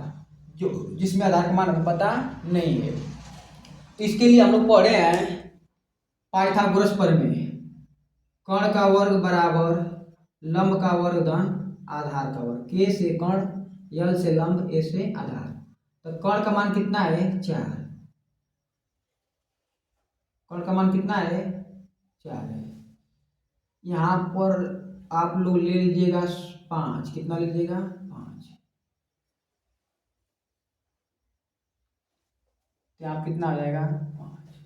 जो जिसमें आधार का मान हमें पता नहीं है। तो इसके लिए हम लोग पढ़े हैं पाइथागोरस प्रमेय, कण का वर्ग बराबर लंब का वर्ग धन आधार का वर्ग, के से कण, यल से लंब, ए से आधार। तो कण का मान कितना है 4, कण का मान कितना है 4 है। यहाँ पर आप लोग ले लीजिएगा 5, कितना लीजिएगा 5, तो आप कितना आ जाएगा 5।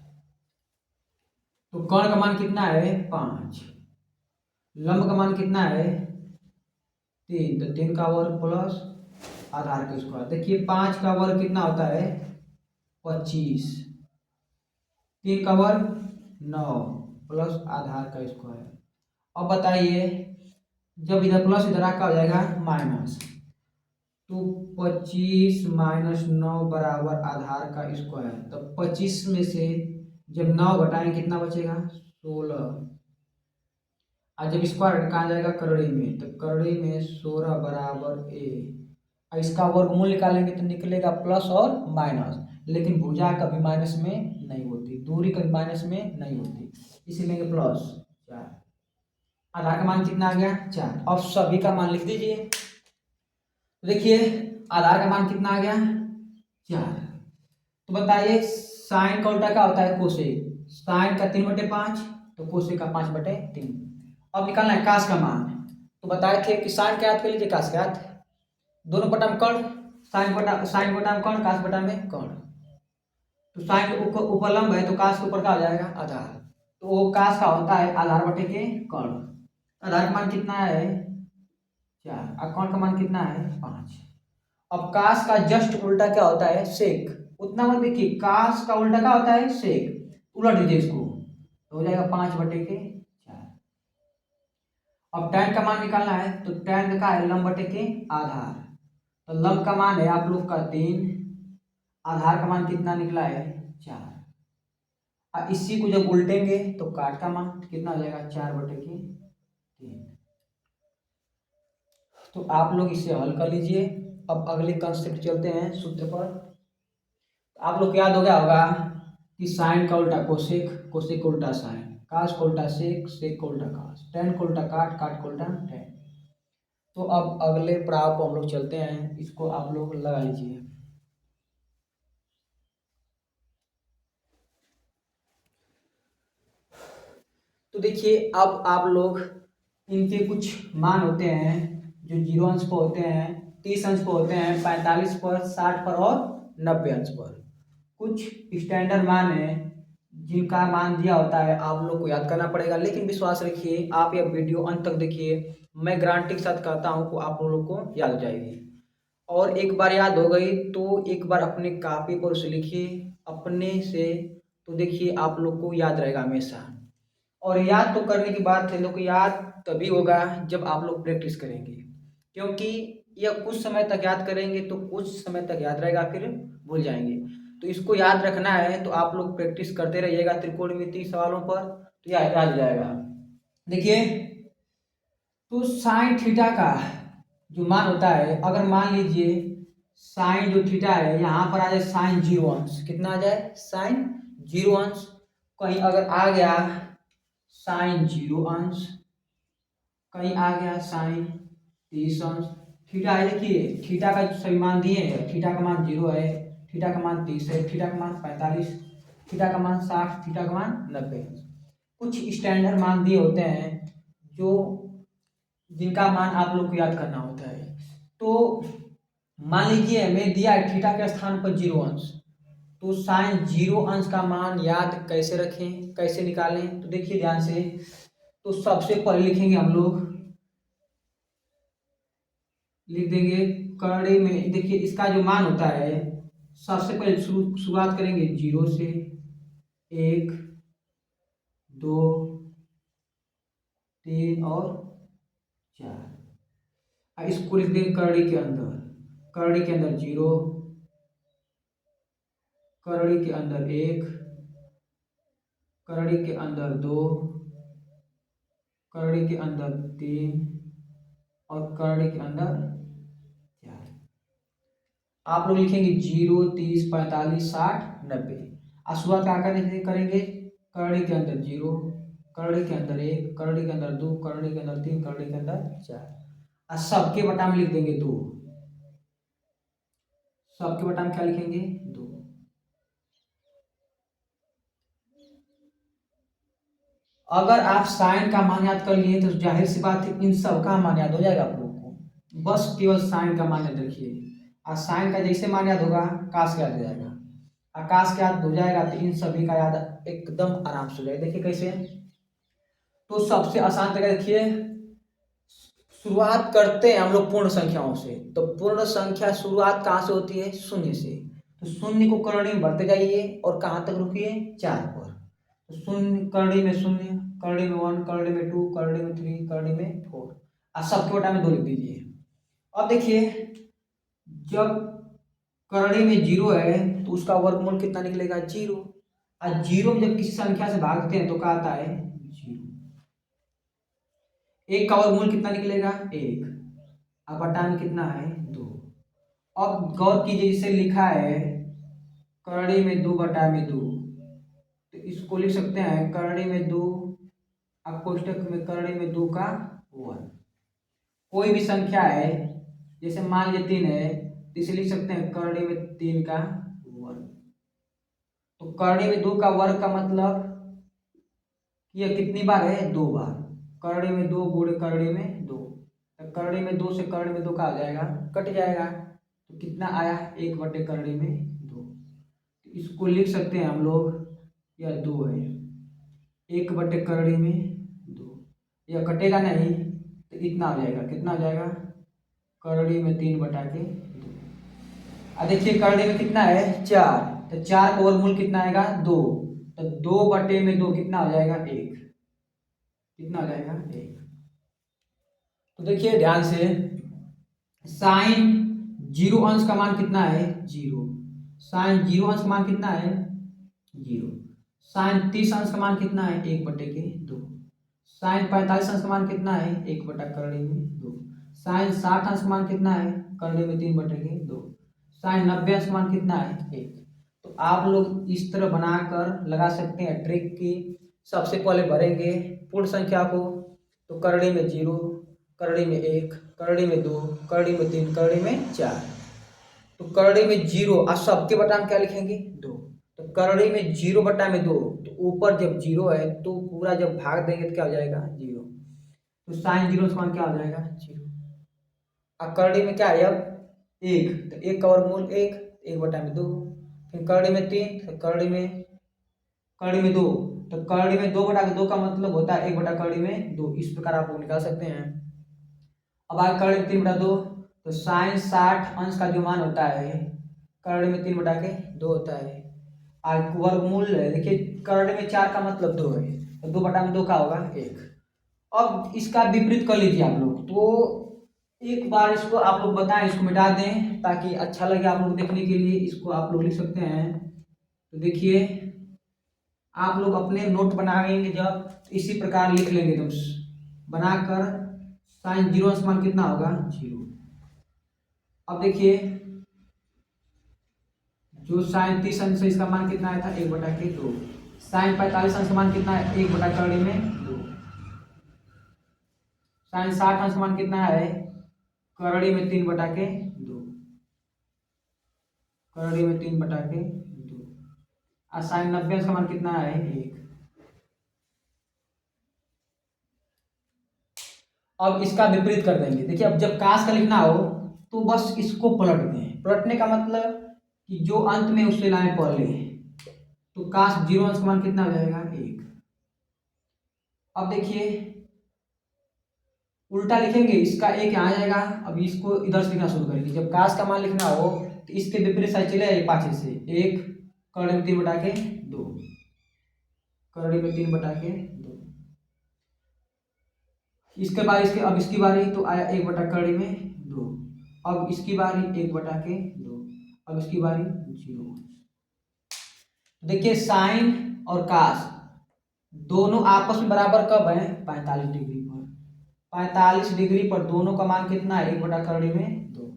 तो कण का मान कितना है 5, लंब का मान कितना है 3, तो 3 का वर्ग प्लस आधार का स्क्वायर। देखिए 5 का वर्ग कितना होता है 25, 3 का वर्ग 9 प्लस आधार का स्क्वायर। अब बताइए जब इधर प्लस इधर क्या हो जाएगा माइनस, तो 25 माइनस 9 बराबर आधार का स्क्वायर। तो 25 में से जब 9 घटाएंगे कितना बचेगा 16, और जब स्क्वायर कहाँ जाएगा करड़ी में, तो करड़ी में 16 बराबर ए। और इसका वर्गमूल निकालेंगे तो निकलेगा प्लस और माइनस, लेकिन भुजा कभी माइनस में नहीं होती, दूरी कभी माइनस में नहीं होती, इसीलिए प्लस 4। आधार का मान कितना आ गया 4। अब सभी का मान लिख दीजिए। तो देखिए आधार का मान कितना आ गया 4। तो बताइए साइन का उल्टा क्या होता है कोसेक, साइन का 3/5 तो कोसेक का 5/3। अब निकालना है कास का मान, तो बताए थे कि साइन का याद कर लीजिए कास का याद, दोनों बटा में कर्ण, साइन बटा में कर्ण, कास बटा में कर्ण। तो साइन के ऊपर लंब है तो कास के ऊपर क्या आ जाएगा आधार, तो वो कास का होता है आधार बटे के कर्ण। आधार का मान कितना है 4 और कर्ण का मान कितना है 5। अब कास का जस्ट उल्टा क्या होता है सेक, उतना मत देखिए, कास का उल्टा क्या होता है सेक, उलट दीजिए इसको तो हो जाएगा 5/4। अब tan का मान निकालना है, तो tan का है लंब बटे के आधार, तो लंब का मान है आप लोग का 3, आधार का मान कितना निकला है 4। और इसी को जब उल्टेंगे तो काट का मान कितना हो जाएगा 4/3। तो आप लोग इसे हल कर लीजिए। अब अगले कंसेप्ट चलते हैं सूत्र पर। आप लोग को याद हो गया होगा कि साइन का उल्टा कोसेक, कोसेक का उल्टा साइन, कास का उल्टा सेक, सेक का उल्टा कास, टेन का उल्टा काट, काट का उल्टा टेन। तो अब अगले पड़ाव को हम लोग चलते हैं, इसको आप लोग लगा लीजिए। तो देखिए अब आप लोग इनके कुछ मान होते हैं जो 0 अंश पर होते हैं, 30 अंश पर होते हैं, 45 पर, 60 पर और 90 अंश पर। कुछ स्टैंडर्ड मान है जिनका मान दिया होता है, आप लोग को याद करना पड़ेगा, लेकिन विश्वास रखिए आप यह वीडियो अंत तक देखिए, मैं गारंटी के साथ कहता हूँ कि आप लोगों को याद हो जाएगी। और एक बार याद हो गई तो एक बार अपने कॉपी पर उसे लिखिए अपने से, तो देखिए आप लोग को याद रहेगा हमेशा। और याद तो करने की बात है, लोग याद तभी होगा जब आप लोग प्रैक्टिस करेंगे, क्योंकि यह कुछ समय तक याद करेंगे तो कुछ समय तक याद रहेगा फिर भूल जाएंगे। तो इसको याद रखना है तो आप लोग प्रैक्टिस करते रहिएगा त्रिकोणमितीय सवालों पर, तो याद याद जाएगा। देखिए तो साइन थीटा का जो मान होता है, अगर मान लीजिए साइन जो थीटा है यहाँ पर आ जाए साइन 0 अंश, कितना आ जाए साइन 0 अंश, कहीं अगर आ गया साइन 0 अंश, कहीं आ गया साइन 30 अंश, थीटा है देखिए थीटा का जो सभी मान दिए हैं, थीटा का मान 0 है, थीटा का मान 30 है, थीटा का मान 45, थीटा का मान 60, थीटा का मान 90। कुछ स्टैंडर्ड मान दिए होते हैं जो जिनका मान आप लोग को याद करना होता है। तो मान लीजिए हमें दिया है थीटा के स्थान पर 0 अंश, तो साइन 0 अंश का मान याद कैसे रखें, कैसे निकालें, तो देखिए ध्यान से। तो सबसे पहले लिखेंगे हम लोग, लिख देंगे कड़ी में, देखिए इसका जो मान होता है, सबसे पहले शुरुआत करेंगे 0 से, 1 2 3 और 4। इसको लिख देंगे कड़ी के अंदर, कड़ी के अंदर 0, कड़ी के अंदर 1, कड़ी के अंदर 2, कड़ी के अंदर 3 और कड़ी के अंदर 4। आप लोग लिखेंगे 0 30 45 60 90। और शुरुआत क्या करेंगे, कड़ी के अंदर 0, कड़ी के अंदर 1, कड़ी के अंदर 2, कड़ी के अंदर 3, कड़ी के अंदर 4। और सबके बटा में लिख देंगे 2, सबके बटा में क्या लिखेंगे 2। अगर आप साइन का मान याद कर लिए तो जाहिर सी बात है इन सब का मान याद हो जाएगा आप लोगों को। बस केवल साइन का मान याद रखिए, और साइन का जैसे मान याद होगा काश याद हो जाएगा, आकाश का याद हो जाएगा तो इन सभी का याद एकदम आराम से हो जाएगा। देखिए कैसे, तो सबसे आसान तरीका देखिए, शुरुआत करते हैं हम लोग पूर्ण संख्याओं से। तो पूर्ण संख्या शुरुआत कहाँ से होती है, शून्य से। तो शून्य को करड़ी में बढ़ते जाइए और कहाँ तक रुकिए, 4 पर। तो शून्य करड़ी में 0, करड़ी में 1, करड़ी में 2, करड़ी में 3, करड़ी में 4, और सबके बटा में 2 लिख दीजिए। अब देखिए जब करड़ी में 0 है तो उसका वर्गमूल कितना निकलेगा, 0। और 0 में जब किसी संख्या से भागते हैं तो क्या आता है, 0। 1 का वर्गमूल कितना निकलेगा, 1। अब बटा में कितना है, 2। अब गौर कीजिए, जिसे लिखा है करड़ी में 2 बटा में 2, तो इसको लिख सकते हैं करड़ी में 2, अब कोष्टक में करड़ी में 2 का 1। कोई भी संख्या है, जैसे मान लीजिए 3 है तो इसे लिख सकते हैं करड़ी में 3 का 1। तो करड़ी में 2 का वर्ग का मतलब यह कितनी बार है, 2 बार। करड़ी में 2 गुणे करड़ी में 2, तो करड़ी में 2 से करड़ी में 2 का आ जाएगा, कट जाएगा। तो कितना आया, 1 बटे करड़ी में 2। तो इसको लिख सकते हैं हम लोग, यह 2 है, 1 बटे करड़ी में 2। यह कटेगा नहीं तो इतना आ जाएगा, कितना आ जाएगा, करड़ी में 3 बटा के 2। अब देखिए करड़ी में कितना है, 4, तो 4 का वर्गमूल कितना आएगा, 2। तो 2 बटे में 2 कितना हो जाएगा, 1। कितना हो जाएगा, 1। तो देखिए ध्यान से, साइन 0 अंश का मान कितना है, 0। साइन 0 अंश का मान कितना है, 0। साइन 30 अंश का मान कितना है, 1 बटे के 2। साइन 45 अंश का मान कितना है, 1 बटा करड़ी में 2। साइन 60 अंश का मान कितना है, करड़ी में 3 बटे के 2। साइन 90 अंश का मान कितना है, 1। तो आप लोग इस तरह बनाकर लगा सकते हैं ट्रिक की। सबसे पहले भरेंगे पूर्ण संख्या को, तो करड़ी में 0, करड़ी में 1, करड़ी में 2, करड़ी में 3, करड़ी में 4। तो करड़ी में 0 और सबके बटा में क्या लिखेंगे, 2। तो करड़ी में 0 बटा में 2, तो ऊपर जब 0 है तो पूरा जब भाग देंगे तो क्या हो जाएगा, 0। तो साइन 0 समान क्या हो जाएगा, 0। और करड़ी में क्या है अब, 1, तो 1 का वर्गमूल 1, 1 बटा में 2। फिर करड़ी में 3, तो करड़ी में 2, तो करड़ी में 2 बटा 2 का मतलब होता है 1 बटा करड़ी में 2। इस प्रकार आप लोग निकाल सकते हैं। अब आगे करड़ी में 3 बटा 2, तो साइन 60 अंश का जो मान होता है करड़ी में 3 बटा के 2 होता है। और वर्गमूल देखिए करड़ी में 4 का मतलब 2 है, तो 2 बटा में 2 का होगा 1। अब इसका विपरीत कर लीजिए आप लोग। तो एक बार इसको आप लोग बताएं, इसको मिटा दें ताकि अच्छा लगे आप लोग देखने के लिए। इसको आप लोग लिख सकते हैं। तो देखिए आप लोग अपने नोट बनाएंगे जब, तो इसी प्रकार लिख लेंगे एकदम बनाकर। साइन 0 अंश मान कितना होगा, 0। अब देखिए जो साइन 30 अंश है इसका मान कितना आया था, 1 बटा के 2। साइन 45 अंश का मान कितना है, 1 बटा करड़ी में 2। साइन 60 अंश का मान कितना है, करड़ी में 3 बटा के 2, करड़ी में 3 बटा के 2। और साइन 90 अंश का मान कितना है, 1। अब इसका विपरीत कर देंगे। देखिए अब जब काश का लिखना हो तो बस इसको पलट दें। पलटने का मतलब कि जो अंत में उससे लाएं पहले, तो काश 0 अंश का मान कितना हो जाएगा 1। अब देखिए उल्टा लिखेंगे, इसका एक यहाँ आ जाएगा। अब इसको इधर से लिखना शुरू करेंगे। जब काश का मान लिखना हो तो इसके विपरीत साइड चले जाइए पाछे से। 1 करड़े में 3 बटा के 2, करड़े में 3 बटा के 2। इसके बाद इसके अब इसकी बारी, तो आया 1 बटा करड़े में 2। अब इसकी बारी 1 बटा के 2। अब इसकी बारी 0। देखिए साइन और कास दोनों आपस में बराबर कब है? 45 डिग्री पर। 45 डिग्री पर दोनों का मान कितना है? 1 बटा करड़े में 2।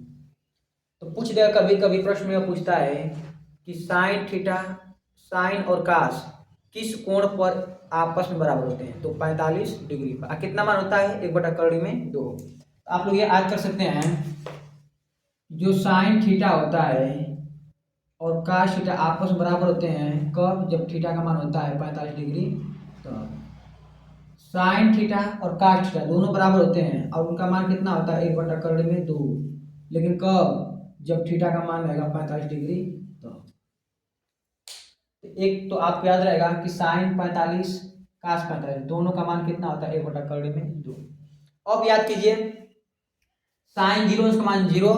तो पूछ देगा कभी कभी प्रश्न में पूछता है कि साइन थीटा, साइन और कास किस कोण पर आपस में बराबर होते हैं? तो 45 डिग्री पर। कितना मान होता है? 1 बटा करड़े में 2। तो आप लोग ये याद कर सकते हैं, जो साइन थीटा होता है और काश थीटा आपस में बराबर होते हैं कब? जब थीटा का मान होता है 45 डिग्री। तो साइन थीटा और काश थीटा दोनों बराबर होते हैं और उनका मान कितना होता है? 1 बटा करड़े में 2। लेकिन कब? जब थीटा का मान रहेगा 45 डिग्री। तो एक तो आपको याद रहेगा कि साइन 45 काश 45 दोनों का मान कितना होता है? 1 बटा करड़े में 2। अब याद कीजिए साइन 0 का मान 0,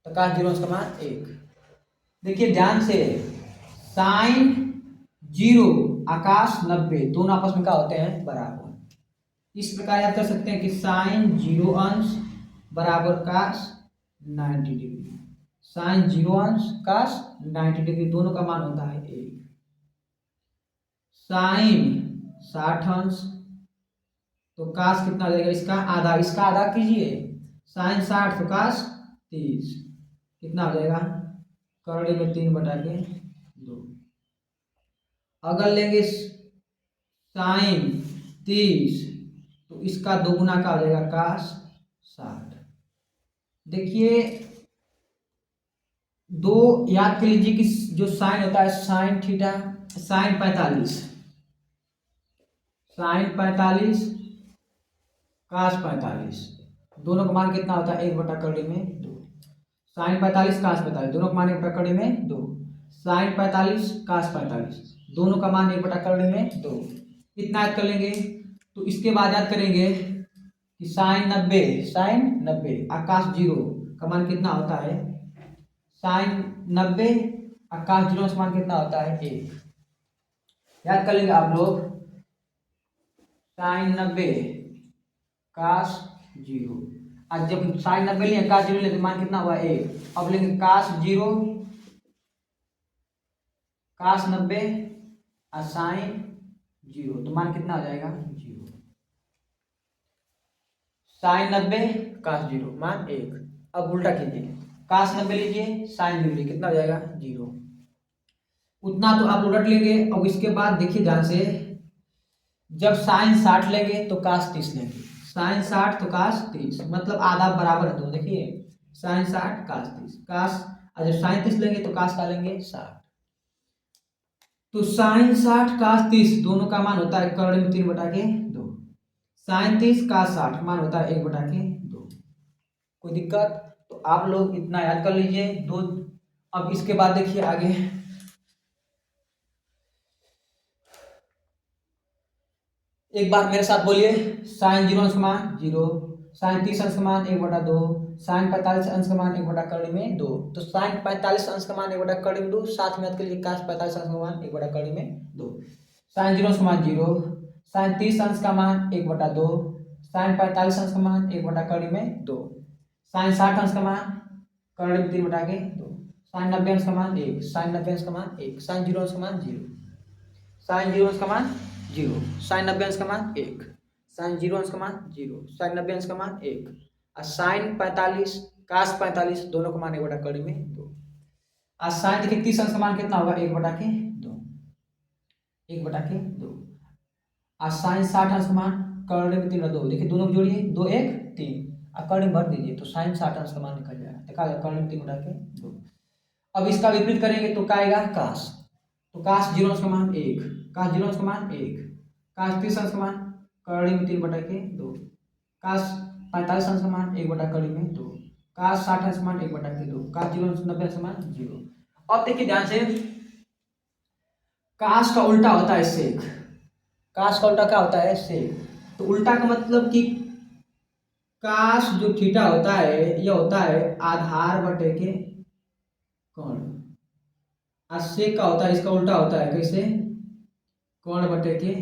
तो काश 0 का मान 1। देखिए ध्यान से, साइन 0 आकाश 90 दोनों आपस में क्या होते हैं? बराबर। इस प्रकार याद कर सकते हैं कि साइन 0 अंश बराबर काश 90 डिग्री। साइन 0 अंश काश 90 डिग्री दोनों का मान होता है 1। साइन 60 अंश, तो काश कितना हो जाएगा? इसका आधा। इसका आधा कीजिए, साइन 60 तो काश 30 कितना हो जाएगा? करड़े में 3 बटा के 2। अगर लेंगे साइन 30 तो इसका दोगुना का हो जाएगा काश 60। देखिए दो याद कर लीजिए कि जो साइन होता है साइन थीटा, साइन 45, साइन 45 काश 45 दोनों का मान कितना होता है? 1 बटा करड़े में 2। साइन 45 काश 45 दोनों का मान 1 बटा करड़े में 2। साइन 45 काश 45 दोनों का मान 1 बटा करड़े में 2। इतना याद कर लेंगे। तो इसके बाद याद करेंगे कि साइन 90, साइन 90 आकाश 0 का मान कितना होता है? साइन 90 आकाश 0 का मान कितना होता है? 1। याद कर लेंगे आप लोग, साइन 90 काश 0। आज जब साइन 90 लिए काश 0 ले तो मान कितना हुआ? 1। अब लेंगे काश 0 काश 90 और साइन 0 तो मान कितना हो जाएगा? 0। साइन 90 काश 0 मान 1। अब उल्टा कीजिए, काश 90 लीजिए साइन 0 लीजिए, कितना हो जाएगा? 0। उतना तो आप उलट लेंगे। अब इसके बाद देखिए ध्यान से, जब साइन 60 लेंगे तो काश 30 लेंगे। साइन 60 तो काश 30 मतलब आधा बराबर है। तो देखिए साइन 60 काश 30 काश, और जब साइन 30 लेंगे तो काश का लेंगे 60। तो साइन 60 काश 30 दोनों का मान होता है करड़े में 3 बटा के 2। साइन 30 काश 60 मान होता है 1 बटा के 2। कोई दिक्कत? तो आप लोग इतना याद कर लीजिए दो। अब इसके बाद देखिए आगे, एक बार मेरे साथ बोलिए, साइन 0 अंश का मान 0, साइन 30 अंश का मान 1 बटा 2, साइन 45 अंश का मान 1 बटा करड़े में 2। तो साइन 45 अंश का मान 1 बटा करड़े में 2, साथ में याद कर लीजिए काश 45 अंश का मान 1 बटा करड़े में 2। साइन 0 अंश का मान 0, साइन 30 अंश का मान 1 बटा 2, साइन 45 अंश का मान 1 बटा करड़े में 2, साइन 60 अंश का मान करड़े में 3 बटा के 2, साइन 90 अंश का मान 1, साइन 90 अंश का मान 1, साइन 0 अंश का मान 0, साइन 0 अंश का मान 0, साइन 90 अंश का मान 1, साइन 0 अंश का मान 0, साइन 90 अंश का मान 1 और साइन 45 काश 45 दोनों का मान 1 बटा करड़े में 2। और साइन देखिए 30 अंश का मान कितना होगा? 1 बटा के 2, 1 बटा के 2। और साइन 60 अंश का मान करड़े में 3 बटा 2, देखिए दोनों को जोड़िए 2 1 3 और करड़े में भर दीजिए तो साइन 60 अंश का मान निकल जाएगा। देखा करड़े में 3 बटा के 2। अब इसका विपरीत करेंगे तो क्या आएगा? काश। तो काश 0 अंश का मान 1, काश 0 अंश का मान 1, काश 30 अंश का मान करड़े में 3 बटा के 2, काश 45 अंश का मान 1 बटा करड़े में 2, काश 60 अंश का मान 1 बटा के 2, काश 0 अंश 90 अंश का मान 0। अब देखिए ध्यान से, काश का उल्टा होता है सेक। काश का उल्टा क्या होता है? सेक। तो उल्टा का मतलब कि काश जो थीटा होता है यह होता है आधार बटे के कोण। और सेक का होता है, इसका उल्टा होता है कैसे? कोण बटे के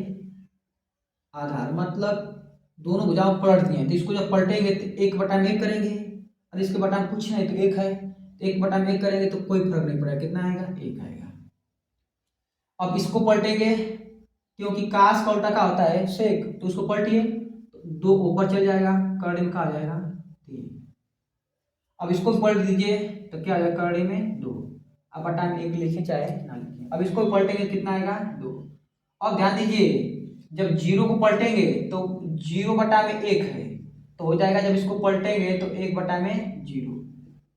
आधार। मतलब दोनों भुजाओं पलट दिए, तो इसको जब पलटेंगे तो एक बटा में एक करेंगे, और इसके बटा में कुछ नहीं तो एक है, तो एक बटा में एक करेंगे तो कोई फर्क नहीं पड़ेगा, कितना आएगा? एक आएगा। अब इसको पलटेंगे, क्योंकि काश का उल्टा क्या होता है? सेक। तो उसको पलटिए तो दो ऊपर चल जाएगा, करड़े में क्या आ जाएगा? 3। अब इसको भी पलट दीजिए तो क्या आ जाएगा? करड़े में 2। अब बटा में एक लिखे चाहे ना लिखे। अब इसको भी पलटेंगे कितना आएगा? 2। अब ध्यान दीजिए, जब जीरो को पलटेंगे तो 0 बटा में 1 है, तो हो जाएगा जब इसको पलटेंगे तो 1 बटा में 0,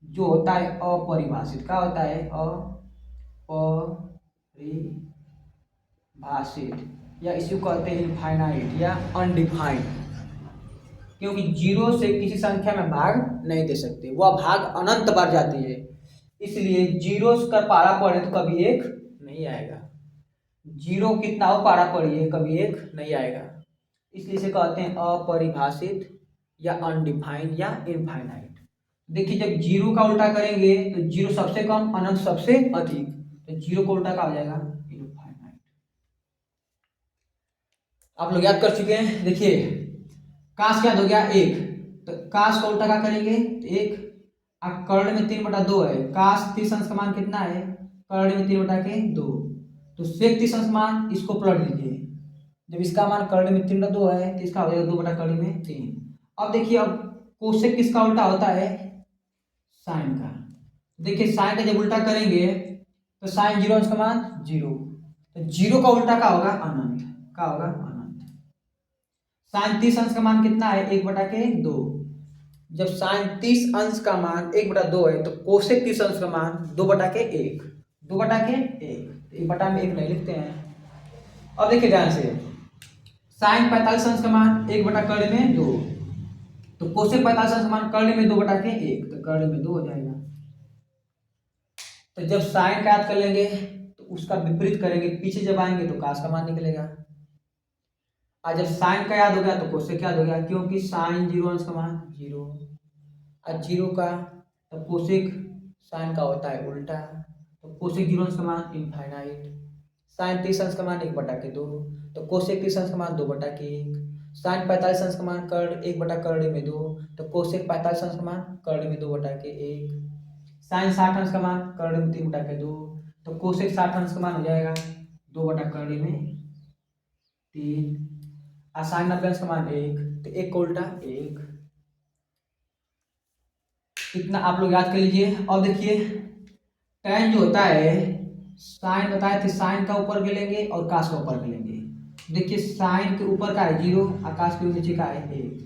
जो होता है अपरिभाषित। क्या होता है? अपरिभाषित, या इसी को कहते हैं इनफाइनाइट या अनडिफाइंड, क्योंकि 0 से किसी संख्या में भाग नहीं दे सकते, वह भाग अनंत बार जाती है, इसलिए 0 का पारा पड़े तो कभी 1 नहीं आएगा। 0 कितना हो पारा पड़िए, कभी 1 नहीं आएगा, इसलिए इसे कहते हैं अपरिभाषित या अनडिफाइंड या इनफाइनाइट। देखिए जब 0 का उल्टा करेंगे तो 0 सबसे कम, अनंत सबसे अधिक, तो 0 का उल्टा क्या हो जाएगा? इनफाइनाइट। आप लोग याद कर चुके हैं। देखिए काश क्या हो गया? 1। तो काश का उल्टा क्या करेंगे? तो 1। अब कर्ण में 3/2 है, काश 30 अंश का मान कितना है? कर्ण में 3/2, तो सेक 30 अंश मान, इसको पलट दीजिए। जब इसका मान कर्ण में 3/2 है तो इसका हो जाएगा 2/3। अब देखिए, अब कोसेक किसका उल्टा होता है? साइन का। देखिए साइन का जब उल्टा करेंगे तो साइन 0 अंश का मान 0, तो 0 का उल्टा क्या होगा? अनंत। क्या होगा? अनंत। साइन 30 अंश का मान कितना है? 1/2। जब साइन 30 अंश का मान 1/2 है तो कोसेक 30 अंश का मान 2/1। 2/1, 1 बटा में 1 नहीं लिखते हैं। अब देखिए ध्यान से, साइन 45 अंश का मान 1/2, तो कोसेक 45 अंश का मान कर्ण में 2/1, तो कर्ण में 2 हो जाएगा। तो जब साइन का याद कर लेंगे तो उसका विपरीत करेंगे, पीछे जब आएंगे तो काश का मान निकलेगा। और जब साइन का याद हो गया तो कोसेक याद हो गया, क्योंकि साइन 0 अंश का मान 0, और 0 का, तो कोसेक साइन का होता है उल्टा, तो कोसेक 0 अंश का मान इनफाइनाइट। साइन 30 अंश का मान 1/2, तो कोसेक 30 अंश का मान 2/1। साइन 45 अंश का मान कर्ण 1/2, तो कोसेक 45 अंश का मान कर्ण में 2/1। साइन 60 अंश का मान कर्ण में 3/2, तो कोसेक 60 अंश का मान हो जाएगा 2/3। और साइन 90 अंश का मान 1, तो 1 का उल्टा 1। इतना आप लोग याद कर लीजिए। और देखिए tan जो होता है, साइन बताए थे, साइन का ऊपर के लेंगे और काश का ऊपर के लेंगे। देखिए साइन के ऊपर का है 0 और काश के नीचे का है 1,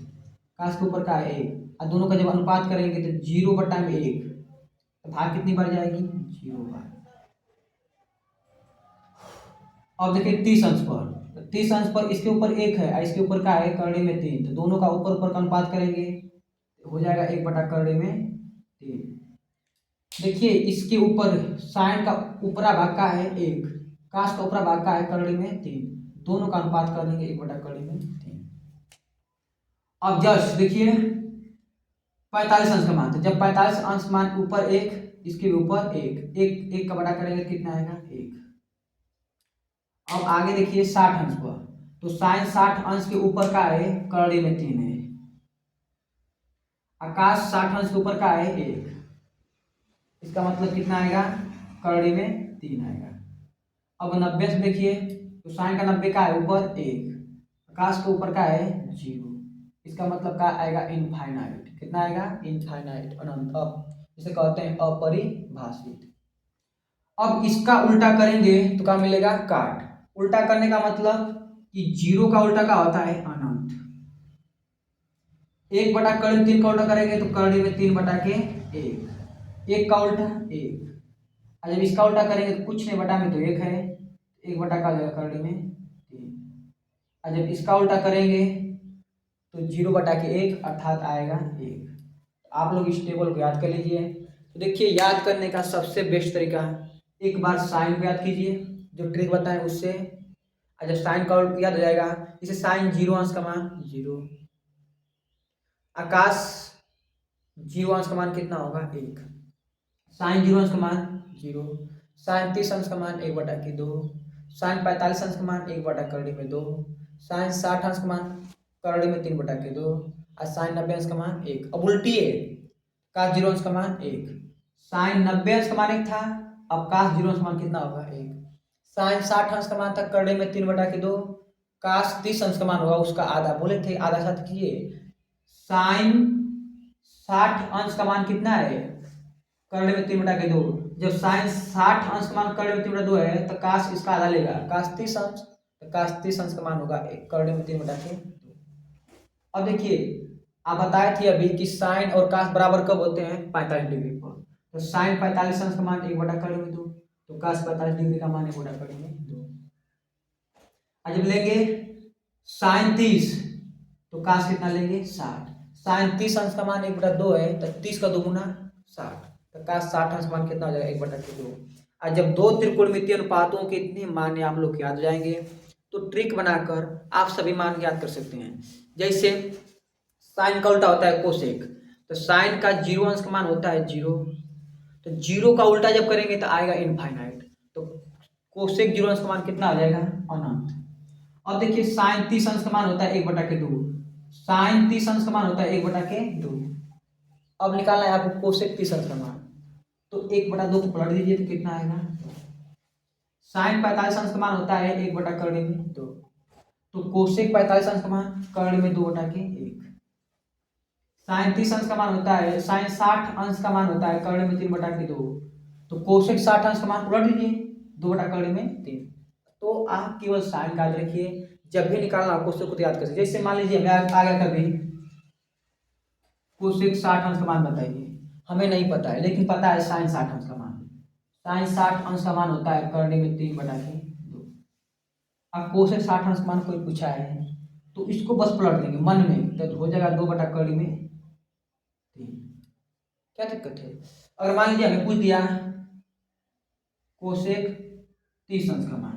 काश के ऊपर का है 1, और दोनों का जब अनुपात करेंगे तो 0/1, तो भाग कितनी बार जाएगी? 0 बार। अब देखिए 30 अंश पर, 30 अंश पर इसके ऊपर 1 है और इसके ऊपर का है करड़े में 3, तो दोनों का ऊपर ऊपर का अनुपात करेंगे हो जाएगा 1/करड़े में 3। देखिए इसके ऊपर साइन का ऊपरा भाग का है 1, काश का ऊपरा भाग का है करड़े में 3, दोनों का अनुपात कर देंगे 1/करड़े में 3। अब जस्ट देखिए 45 अंश का मान, तो जब 45 अंश मान ऊपर 1, इसके ऊपर 1 का बड़ा करेंगे कितना आएगा? 1। अब आगे देखिए 60 अंश पर, तो साइन 60 अंश के ऊपर का है करड़े में 3 है, आकाश 60 अंश के ऊपर का है 1, इसका मतलब कितना आएगा? करड़े में 3 आएगा। अब 90 से देखिए, तो साइन का 90 का है ऊपर 1, आकाश के ऊपर का है 0, इसका मतलब क्या आएगा? इनफाइनाइट। कितना आएगा? इनफाइनाइट, अनंत। अब इसे कहते हैं अपरिभाषित। अब इसका उल्टा करेंगे तो क्या मिलेगा? काट। उल्टा करने का मतलब कि 0 का उल्टा क्या होता है? अनंत। 1/3 का उल्टा करेंगे तो करड़े में 3/1, 1 का उल्टा 1, और जब इसका उल्टा करेंगे तो कुछ नहीं, बटा में तो 1 है, 1 का जाएगा करड़े में 3, और जब इसका उल्टा करेंगे तो 0/1 अर्थात आएगा 1। आप लोग इस टेबल को याद कर लीजिए। तो देखिए याद करने का सबसे बेस्ट तरीका एक बार साइन को याद कीजिए, जो ट्रिक बताएं उससे। और जब साइन का याद हो जाएगा, इसे साइन 0 अंश का मान 0, आकाश 0 अंश का मान कितना होगा 1, साइन 0 अंश का मान 0, साइन 30 अंश का मान 1/2, साइन 45 अंश का मान 1/2, साइन 60 अंश का मान करड़े में 3/2 और साइन 90 अंश का मान 1। अब उल्टी है, काश 0 अंश का मान 1, साइन 90 अंश का मान 1 था, अब काश 0 अंश का मान कितना होगा 1, साइन 60 अंश का मान था करड़े में 3/2, काश 30 अंश का मान होगा उसका आधा, बोले थे आधा साथ कीजिए। साइन 60 अंश का मान कितना है करड़े में 3/2, जब साइन 60 अंश का मान करड़े में 3/2 है तो काश इसका आधा लेगा, काश 30 अंश, तो काश 30 अंश का मान होगा करड़े में 3/2। अब देखिए आप बताए थे अभी कि साइन और काश बराबर कब होते हैं 45 डिग्री पर, तो साइन 45 अंश का मान 1/2, तो काश 45 डिग्री का मान 1/2। अब जब लेंगे साइन 30 तो काश कितना लेंगे 60, साइन 30 अंश का मान 1/2 है तो 30 का 2 गुना 60, तो काश 60 अंश मान कितना हो जाएगा 1/2। और जब दो त्रिकोणमितीय अनुपातों के इतने मान आप लोग याद हो जाएंगे तो ट्रिक बनाकर आप सभी मान याद कर सकते हैं। जैसे साइन का उल्टा होता है कोसेक, तो साइन का 0 अंश का मान होता है 0, तो 0 का उल्टा जब करेंगे तो आएगा इनफाइनाइट, तो कोसेक 0 अंश का मान कितना आ जाएगा अनंत। अब देखिए साइन 30 अंश का मान होता है 1/2, साइन 30 अंश का मान होता है 1/2। अब निकालना है आपको कोसेक 30 अंश का मान, तो 1/2 को पलट दीजिए तो कितना आएगा, साइन 45 अंश का मान होता है 1/2, तो कोसेक 45 अंश का मान करड़े में 2/1, साइन 30 अंश का मान होता है, साइन 60 अंश का मान होता है करड़े में 3/2, तो कोसेक 60 अंश का मान उलट दीजिए 2/3। तो आप केवल साइन का याद रखिए, जब भी निकालना कोसेक को याद कर सकते। जैसे मान लीजिए हमें आ गया कभी कोसेक 60 अंश का मान बताइए, हमें नहीं पता है लेकिन पता है साइन 60 अंश का मान, साइन 60 अंश का मान होता है करड़े में 3/2। अब कोसेक 60 अंश का मान कोई पूछा है तो इसको बस पलट देंगे मन में, तो हो जाएगा 2/3। क्या दिक्कत है, अगर मान लीजिए हमें पूछ दिया कोसेक 30 अंश का मान,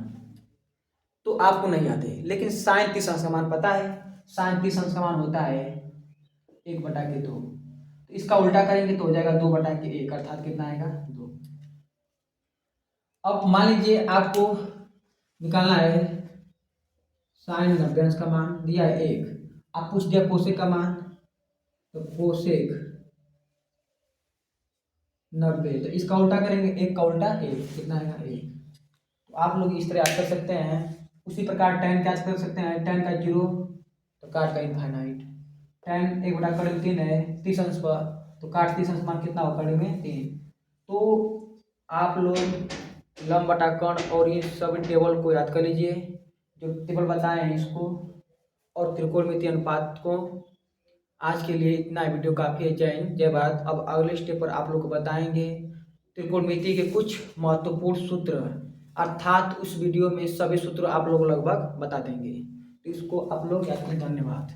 तो आपको नहीं आते लेकिन साइन 30 अंश का मान पता है, साइन 30 अंश का मान होता है 1/2, तो इसका उल्टा करेंगे तो हो जाएगा 2/1, अर्थात कितना आएगा 2। अब मान लीजिए आपको निकालना है साइन 90 अंश का मान, दिया है 1, आप पूछ दिया कोसेक का मान, तो कोसेक 90, तो इसका उल्टा करेंगे 1 का उल्टा 1, कितना आएगा 1। तो आप लोग इस तरह याद कर सकते हैं। उसी प्रकार टेन क्या कर सकते हैं, टेन का 0 तो काट का इनफाइनाइट, टेन 1/3 है 30 अंश पर, तो काट 30 अंश मान कितना होगा करड़े में 3। तो आप लोग लंब बटा कर्ण और ये सब टेबल को याद कर लीजिए, जो टेबल बताए हैं इसको, और त्रिकोणमितीय अनुपात को। आज के लिए इतना वीडियो काफ़ी है। जय हिंद जय भारत। अब अगले स्टेप पर आप लोग को बताएंगे त्रिकोणमिति के कुछ महत्वपूर्ण सूत्र, अर्थात उस वीडियो में सभी सूत्र आप लोग लगभग बता देंगे, तो इसको आप लोग याद करें। धन्यवाद।